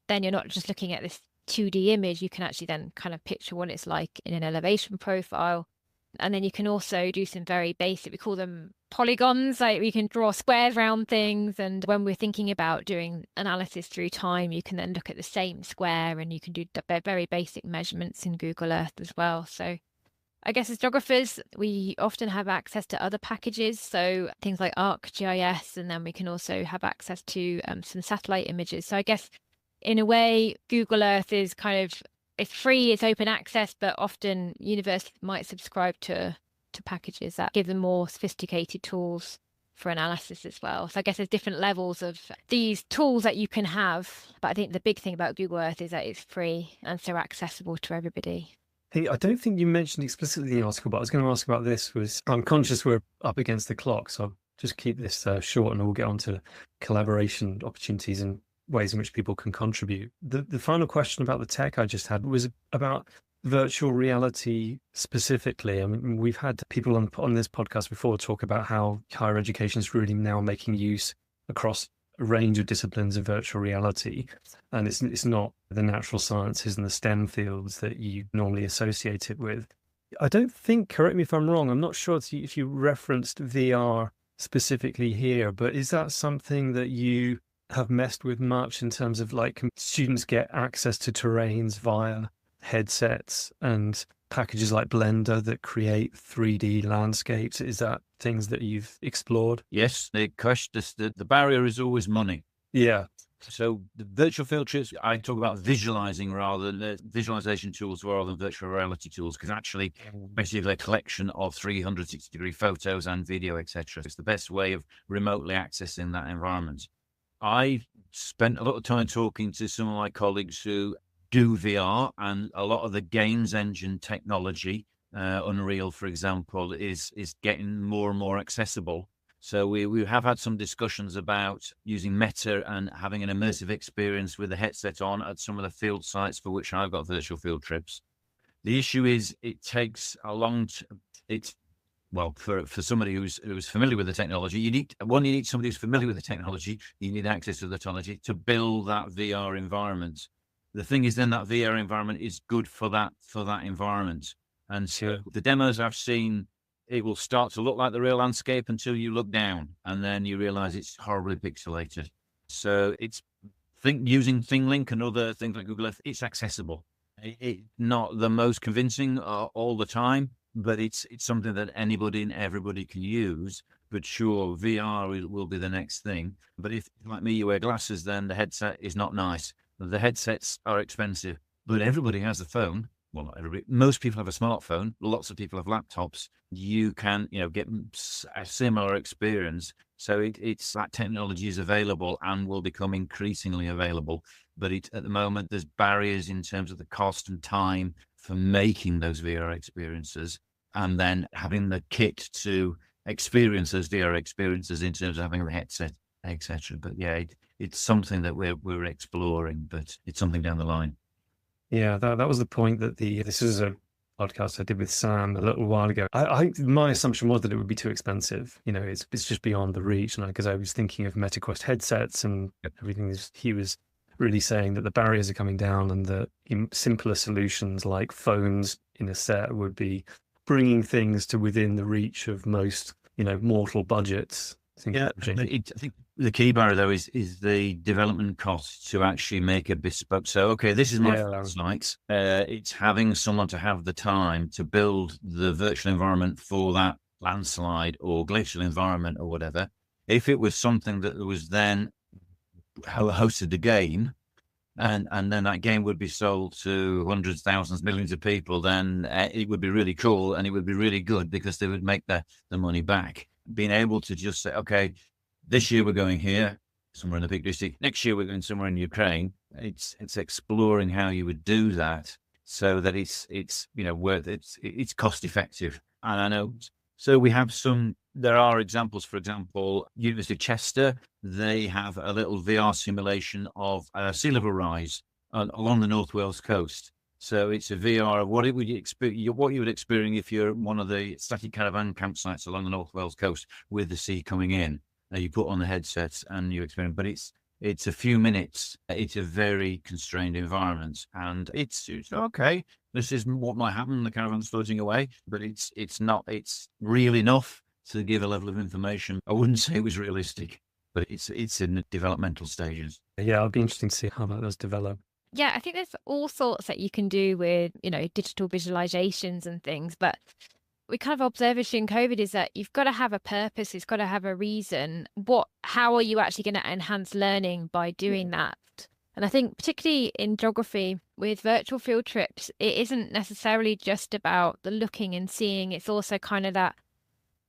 then you're not just looking at this 2D image, you can actually then kind of picture what it's like in an elevation profile. And then you can also do some very basic, we call them polygons, like we can draw squares around things. And when we're thinking about doing analysis through time, you can then look at the same square and you can do very basic measurements in Google Earth as well. So I guess as geographers, we often have access to other packages. So things like ArcGIS, and then we can also have access to some satellite images. So I guess in a way, Google Earth is it's free, it's open access, but often universities might subscribe to packages that give them more sophisticated tools for analysis as well. So I guess there's different levels of these tools that you can have. But I think the big thing about Google Earth is that it's free and so accessible to everybody. Hey, I don't think you mentioned explicitly in the article, but I was going to ask about this. I'm conscious we're up against the clock, so I'll just keep this short and we'll get on to collaboration opportunities and ways in which people can contribute. The final question about the tech I just had was about virtual reality specifically. I mean, we've had people on this podcast before talk about how higher education is really now making use across a range of disciplines of virtual reality, and it's not the natural sciences and the STEM fields that you normally associate it with. I don't think, correct me if I'm wrong, I'm not sure if you referenced VR specifically here, but is that something that you have messed with much in terms of like students get access to terrains via headsets and packages like Blender that create 3D landscapes? Is that things that you've explored? Yes, the barrier is always money. Yeah. So the virtual field trips, I talk about visualization tools rather than virtual reality tools, because actually basically a collection of 360-degree photos and video, etc. It's the best way of remotely accessing that environment. I spent a lot of time talking to some of my colleagues who do VR, and a lot of the games engine technology, Unreal, for example, is getting more and more accessible. So we have had some discussions about using Meta and having an immersive experience with the headset on at some of the field sites for which I've got virtual field trips. The issue is it takes a long for somebody who's familiar with the technology, you need somebody who's familiar with the technology. You need access to the technology to build that VR environment. The thing is, then that VR environment is good for that environment. And so the demos I've seen, it will start to look like the real landscape until you look down, and then you realize it's horribly pixelated. So using ThingLink and other things like Google Earth, it's accessible. It's not the most convincing all the time, but it's something that anybody and everybody can use. But sure, VR will be the next thing. But if, like me, you wear glasses, then the headset is not nice. The headsets are expensive, but everybody has a phone. Well, not everybody. Most people have a smartphone. Lots of people have laptops. You can, get a similar experience. So it's that technology is available and will become increasingly available. But at the moment, there's barriers in terms of the cost and time for making those VR experiences, and then having the kit to experience those VR experiences in terms of having the headset, etc. But yeah, it's something that we're exploring, but it's something down the line. Yeah, that was the point that this is a podcast I did with Sam a little while ago. My assumption was that it would be too expensive. It's just beyond the reach. And because I was thinking of MetaQuest headsets and everything, he was really saying that the barriers are coming down and that simpler solutions like phones in a set would be bringing things to within the reach of most, mortal budgets. I think the key barrier though is the development cost to actually make a bespoke. So, okay, this is my site. It's having someone to have the time to build the virtual environment for that landslide or glacial environment or whatever. If it was something that was then hosted a game, and then that game would be sold to hundreds, thousands, millions of people, then it would be really cool and it would be really good because they would make the money back. Being able to just say, okay, this year we're going here, somewhere in the Peak District. Next year we're going somewhere in Ukraine. It's exploring how you would do that so that it's worth it's cost effective. And I know, so we have there are examples. For example, University of Chester, they have a little VR simulation of sea level rise along the North Wales coast. So it's a VR of what you would experience if you're one of the static caravan campsites along the North Wales coast with the sea coming in. Now you put on the headsets and you experience, but it's a few minutes. It's a very constrained environment, and it's okay. This is what might happen. The caravan's floating away, but it's not. It's real enough to give a level of information. I wouldn't say it was realistic, but it's in the developmental stages. Yeah, it'll be interesting to see how that does develop. Yeah, I think there's all sorts that you can do with, digital visualizations and things. But we kind of observed during COVID is that you've got to have a purpose. It's got to have a reason. How are you actually going to enhance learning by doing that? And I think particularly in geography with virtual field trips, it isn't necessarily just about the looking and seeing. It's also kind of that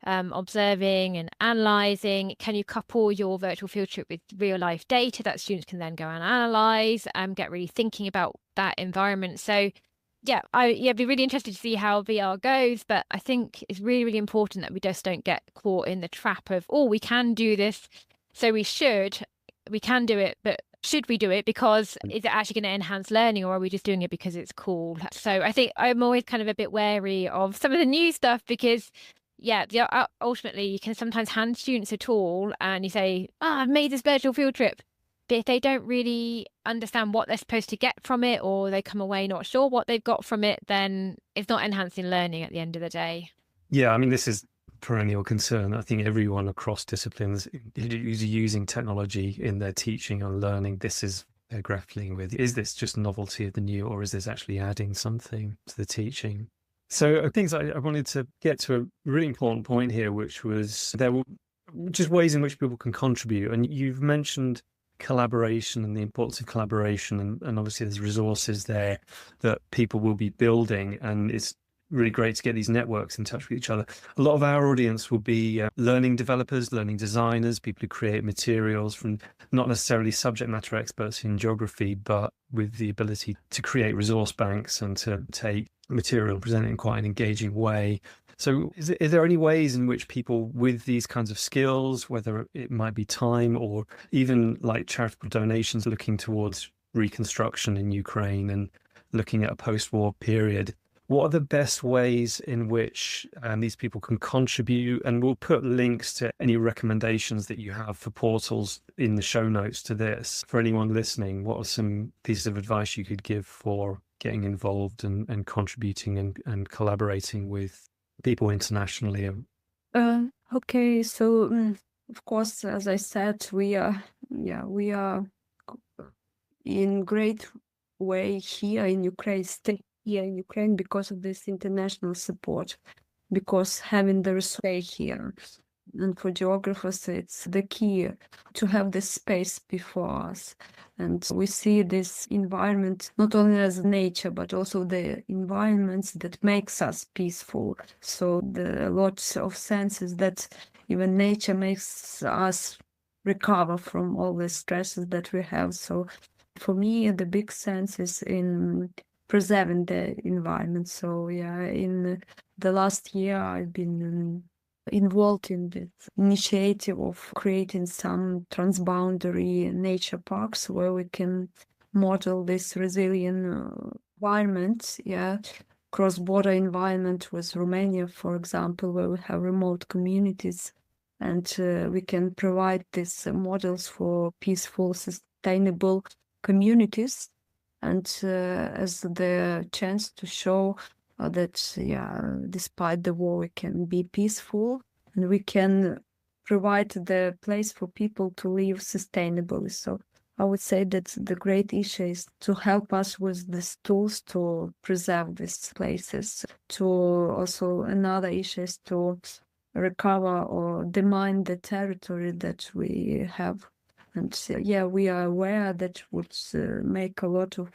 observing and analysing. Can you couple your virtual field trip with real life data that students can then go and analyse and get really thinking about that environment? So I'd be really interested to see how VR goes, but I think it's really, really important that we just don't get caught in the trap of, we can do this, so we can do it, but should we do it because is it actually going to enhance learning, or are we just doing it because it's cool? So I think I'm always kind of a bit wary of some of the new stuff because ultimately you can sometimes hand students a tool and you say, I've made this virtual field trip. But if they don't really understand what they're supposed to get from it, or they come away not sure what they've got from it, then it's not enhancing learning at the end of the day. Yeah, I mean, this is a perennial concern. I think everyone across disciplines is using technology in their teaching and learning. This is they're grappling with. Is this just novelty of the new, or is this actually adding something to the teaching? So I think I wanted to get to a really important point here, which was there were just ways in which people can contribute. And you've mentioned collaboration and the importance of collaboration. And obviously there's resources there that people will be building. And it's really great to get these networks in touch with each other. A lot of our audience will be learning developers, learning designers, people who create materials from not necessarily subject matter experts in geography, but with the ability to create resource banks and to take material and present it in quite an engaging way. So is there any ways in which people with these kinds of skills, whether it might be time or even like charitable donations looking towards reconstruction in Ukraine and looking at a post-war period, what are the best ways in which these people can contribute? And we'll put links to any recommendations that you have for portals in the show notes to this. For anyone listening, what are some pieces of advice you could give for getting involved and contributing and collaborating with people internationally? Okay, so of course, as I said, we are in great way here in Ukraine here in Ukraine because of this international support, because having the resource here. And for geographers, it's the key to have this space before us. And we see this environment not only as nature, but also the environments that makes us peaceful. So the lots of senses that even nature makes us recover from all the stresses that we have. So for me, the big sense is in preserving the environment. So yeah, in the last year, I've been involved in this initiative of creating some transboundary nature parks where we can model this resilient environment, cross-border environment with Romania, for example, where we have remote communities, and we can provide these models for peaceful, sustainable communities, and as the chance to show that despite the war we can be peaceful and we can provide the place for people to live sustainably. So I would say that the great issue is to help us with these tools to preserve these places. To also another issue is to recover or demine the territory that we have. And we are aware that would make a lot of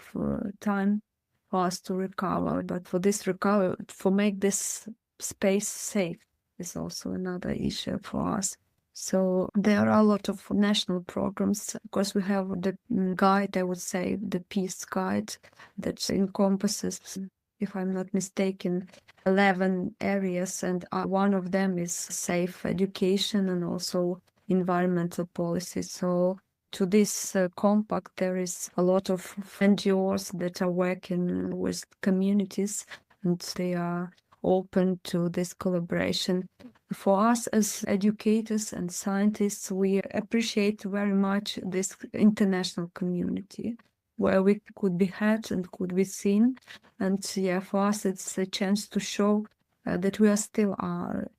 time for us to recover, but for this recovery, for make this space safe is also another issue for us. So there are a lot of national programs. Of course, we have the guide, I would say, the peace guide that encompasses, if I'm not mistaken, 11 areas, and one of them is safe education and also environmental policy. So to this compact, there is a lot of NGOs that are working with communities, and they are open to this collaboration. For us as educators and scientists, we appreciate very much this international community where we could be heard and could be seen. And for us, it's a chance to show that we are still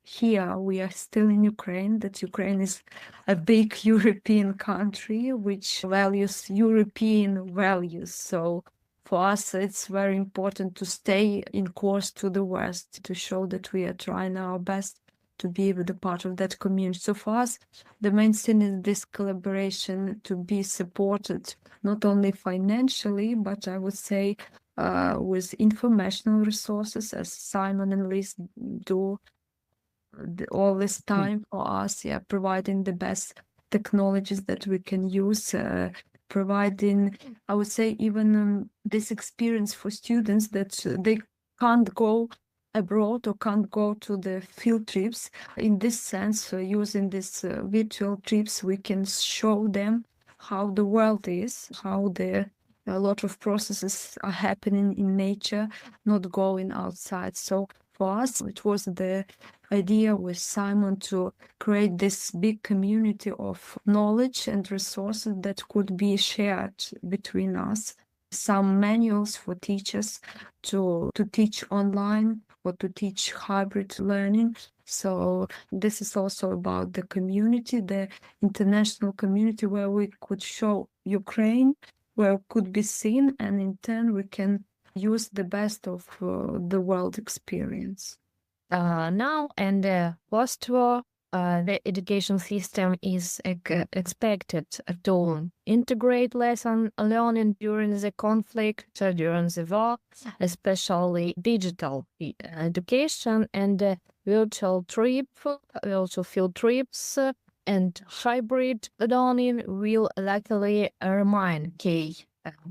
here, we are still in Ukraine, that Ukraine is a big European country which values European values. So for us, it's very important to stay in course to the West, to show that we are trying our best to be with a part of that community. So for us, the main thing is this collaboration to be supported, not only financially, but I would say with informational resources, as Simon and Liz do all this time for us, providing the best technologies that we can use, providing, I would say, even this experience for students that they can't go abroad or can't go to the field trips. In this sense, using these virtual trips, we can show them how the world is, how a lot of processes are happening in nature, not going outside. So for us, it was the idea with Simon to create this big community of knowledge and resources that could be shared between us. Some manuals for teachers to teach online or to teach hybrid learning. So this is also about the community, the international community, where we could show Ukraine, where it could be seen, and in turn we can use the best of the world experience. Now and post-war, the education system is expected to integrate lesson learning during the conflict, during the war, especially digital education and virtual field trips and hybrid learning will likely remain key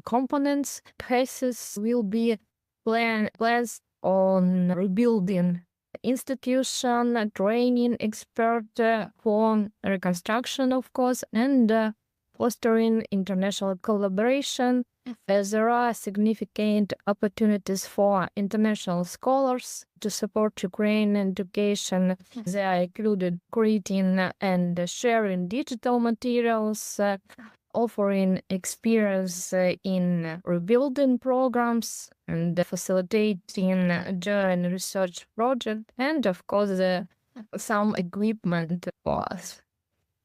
components. Emphasis will be placed on rebuilding institution, training expert for reconstruction, of course, and fostering international collaboration. There are significant opportunities for international scholars to support Ukrainian education. They are included creating and sharing digital materials, offering experience in rebuilding programs, and facilitating joint research projects, and of course some equipment for us.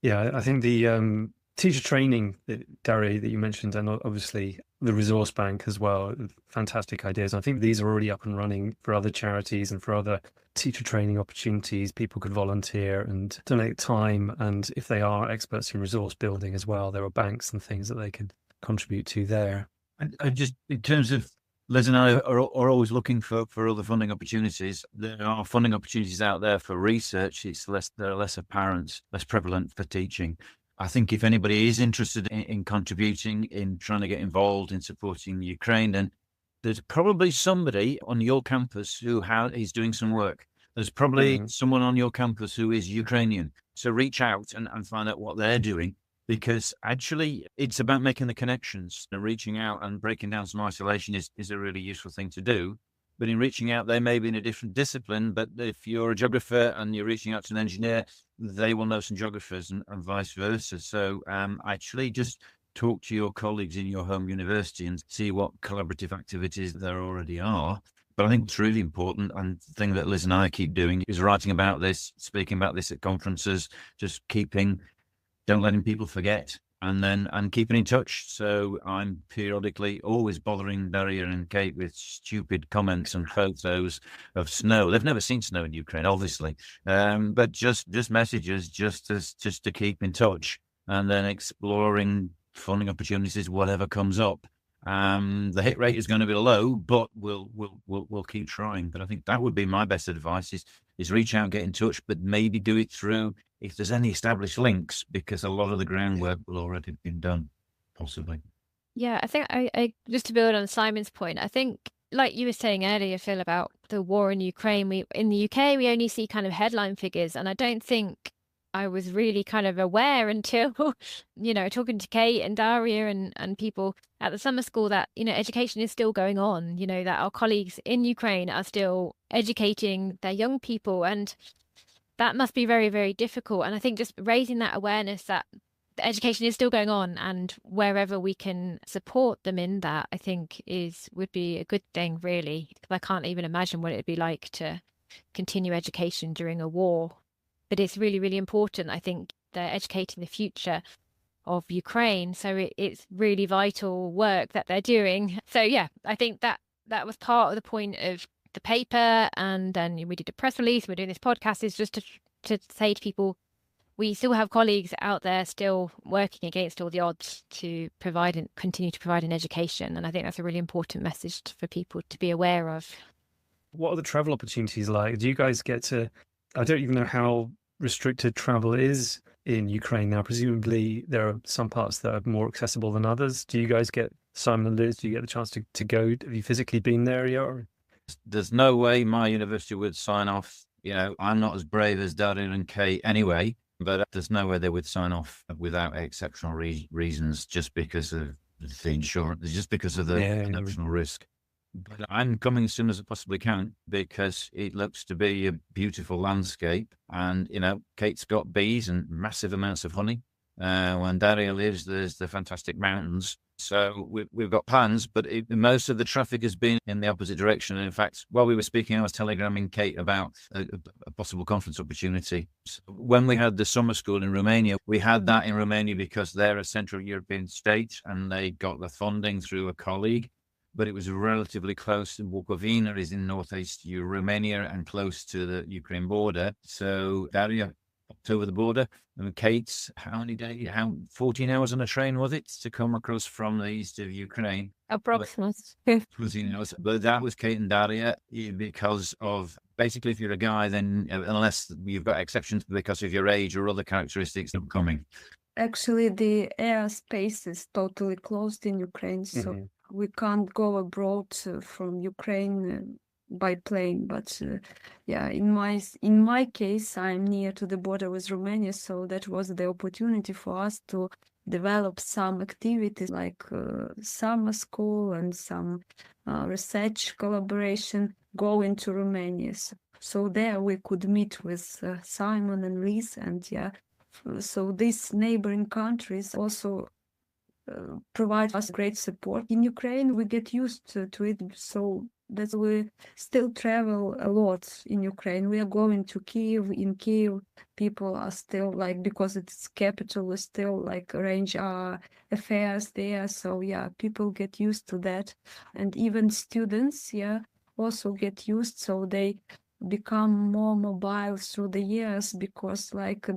Yeah, I think the teacher training, Daria, that you mentioned, and obviously the resource bank as well. Fantastic ideas. I think these are already up and running for other charities and for other teacher training opportunities. People could volunteer and donate time. And if they are experts in resource building as well, there are banks and things that they could contribute to there. And just in terms of Liz and I are always looking for other funding opportunities. There are funding opportunities out there for research. They're less apparent, less prevalent for teaching. I think if anybody is interested in contributing, in trying to get involved in supporting Ukraine, then there's probably somebody on your campus who is doing some work. There's probably someone on your campus who is Ukrainian. So reach out and find out what they're doing, because actually it's about making the connections and reaching out and breaking down some isolation is a really useful thing to do. But in reaching out, they may be in a different discipline, but if you're a geographer and you're reaching out to an engineer, they will know some geographers and vice versa. So actually just talk to your colleagues in your home university and see what collaborative activities there already are. But I think what's really important, and the thing that Liz and I keep doing, is writing about this, speaking about this at conferences, just don't letting people forget, and keeping in touch. So I'm periodically always bothering Daria and Kate with stupid comments and photos of snow. They've never seen snow in Ukraine, obviously, but just messages, just to keep in touch, and then exploring funding opportunities, whatever comes up. The hit rate is going to be low, but we'll keep trying. But I think that would be my best advice: is reach out, get in touch, but maybe do it through, if there's any established links, because a lot of the groundwork will already have been done, possibly. Yeah, I think I just to build on Simon's point, I think like you were saying earlier, Phil, about the war in Ukraine, in the UK, we only see kind of headline figures. And I don't think I was really kind of aware until, talking to Kate and Daria and people at the summer school that, education is still going on, that our colleagues in Ukraine are still educating their young people. And that must be very, very difficult. And I think just raising that awareness that the education is still going on, and wherever we can support them in that, I think would be a good thing, really. Because I can't even imagine what it'd be like to continue education during a war. But it's really, really important. I think they're educating the future of Ukraine. So it's really vital work that they're doing. So yeah, I think that was part of the point of the paper, and then we did a press release. We're doing this podcast is just to say to people, we still have colleagues out there still working against all the odds to provide and continue to provide an education. And I think that's a really important message for people to be aware of. What are the travel opportunities like? Do you guys get to, I don't even know how restricted travel is in Ukraine now. Presumably there are some parts that are more accessible than others. Do you guys get, Simon and Liz, do you get the chance to go? Have you physically been there yet? Or? There's no way my university would sign off. I'm not as brave as Daria and Kate anyway, but there's no way they would sign off without exceptional reasons, just because of the insurance, just because of the exceptional risk. But I'm coming as soon as I possibly can, because it looks to be a beautiful landscape. And, Kate's got bees and massive amounts of honey. When Daria lives, there's the fantastic mountains. So we've got plans, but most of the traffic has been in the opposite direction. And in fact, while we were speaking, I was telegramming Kate about a possible conference opportunity. So when we had the summer school in Romania, we had that in Romania because they're a Central European state and they got the funding through a colleague. But it was relatively close. Bukovina is in northeast Romania and close to the Ukraine border. So Daria popped over the border, and Kate's, how many days? 14 hours on a train, was it, to come across from the east of Ukraine? Approximately. 14 hours. But that was Kate and Daria, because of, basically, if you're a guy, then unless you've got exceptions because of your age or other characteristics, not coming. Actually, the airspace is totally closed in Ukraine, so we can't go abroad from Ukraine by plane. But in my case, I'm near to the border with Romania, so that was the opportunity for us to develop some activities like summer school and some research collaboration, go into Romania. So there we could meet with Simon and Liz, and so these neighboring countries also provide us great support. In Ukraine, we get used to it. So that we still travel a lot in Ukraine. We are going to Kiev. In Kiev, people are still like, because it's capital, we still like arrange our affairs there. So yeah, people get used to that. And even students, yeah, also get used. So they become more mobile through the years because like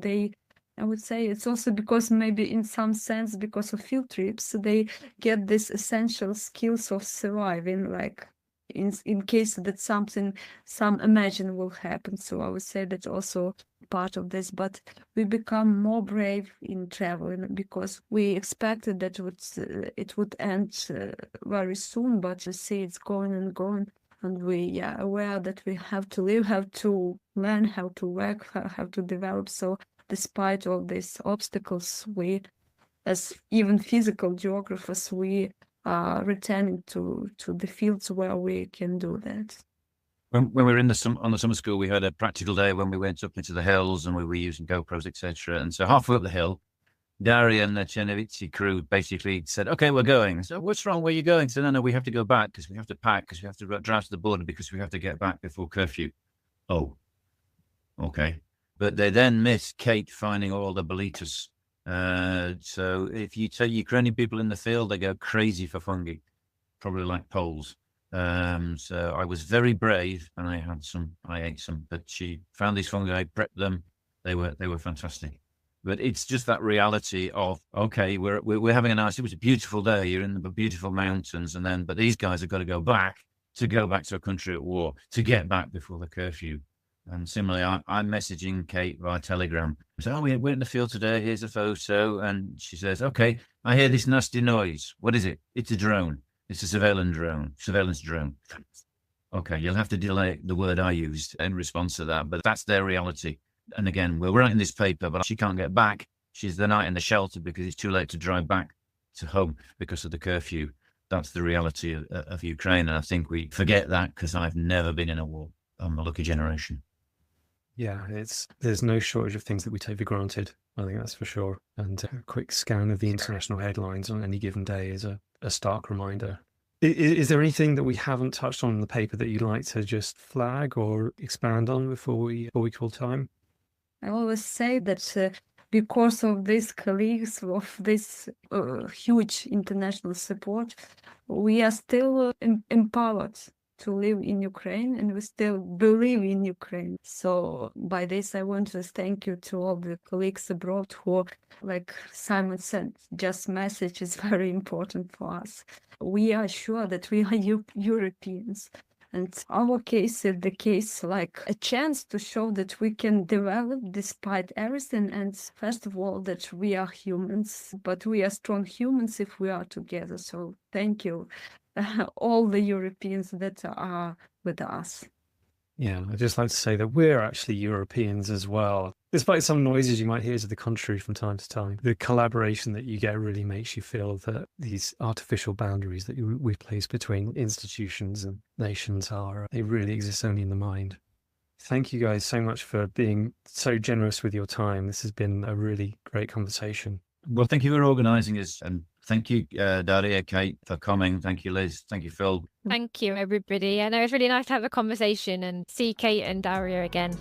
I would say it's also because maybe in some sense because of field trips, they get this essential skills of surviving, like in case that some imagine will happen. So I would say that's also part of this, but we become more brave in traveling because we expected that it would end very soon, but you see it's going and going. And we are aware that we have to live, have to learn how to work, have to develop. So despite all these obstacles, we, as even physical geographers, we are returning to the fields where we can do that. When we were on the summer school, we had a practical day when we went up into the hills and we were using GoPros, etc. And so halfway up the hill, Daria and the Chernovitzy crew basically said, "Okay, we're going." So, "What's wrong? Where are you going?" So, "No, we have to go back because we have to pack, because we have to drive to the border, because we have to get back before curfew." Oh, okay. But they then missed Kate finding all the bolitas. So if you tell Ukrainian people in the field, they go crazy for fungi, probably like Poles. So I was very brave, and I ate some. But she found these fungi, I prepped them. They were fantastic. But it's just that reality of, okay, we're having it was a beautiful day. You're in the beautiful mountains, but these guys have got to go back to a country at war, to get back before the curfew. And similarly, I'm messaging Kate via Telegram. So, we're in the field today. Here's a photo. And she says, "Okay, I hear this nasty noise. What is it?" "It's a drone. It's a surveillance drone. Okay, you'll have to delay the word I used in response to that. But that's their reality. And again, we're writing this paper, but she can't get back. She's the night in the shelter because it's too late to drive back to home because of the curfew. That's the reality of Ukraine. And I think we forget that because I've never been in a war. I'm a lucky generation. Yeah, there's no shortage of things that we take for granted. I think that's for sure. And a quick scan of the international headlines on any given day is a stark reminder. Is there anything that we haven't touched on in the paper that you'd like to just flag or expand on before we call time? I always say that because of these colleagues, of this huge international support, we are still empowered to live in Ukraine, and we still believe in Ukraine. So by this, I want to thank you to all the colleagues abroad who, like Simon said, just message is very important for us. We are sure that we are Europeans. And our case is the case like a chance to show that we can develop despite everything. And first of all, that we are humans, but we are strong humans if we are together. So thank you, all the Europeans that are with us. Yeah, I'd just like to say that we're actually Europeans as well. Despite some noises you might hear to the contrary from time to time, the collaboration that you get really makes you feel that these artificial boundaries that we place between institutions and nations they really exist only in the mind. Thank you guys so much for being so generous with your time. This has been a really great conversation. Well, thank you for organising us, and thank you, Daria, Kate, for coming. Thank you, Liz. Thank you, Phil. Thank you, everybody. I know it's really nice to have a conversation and see Kate and Daria again.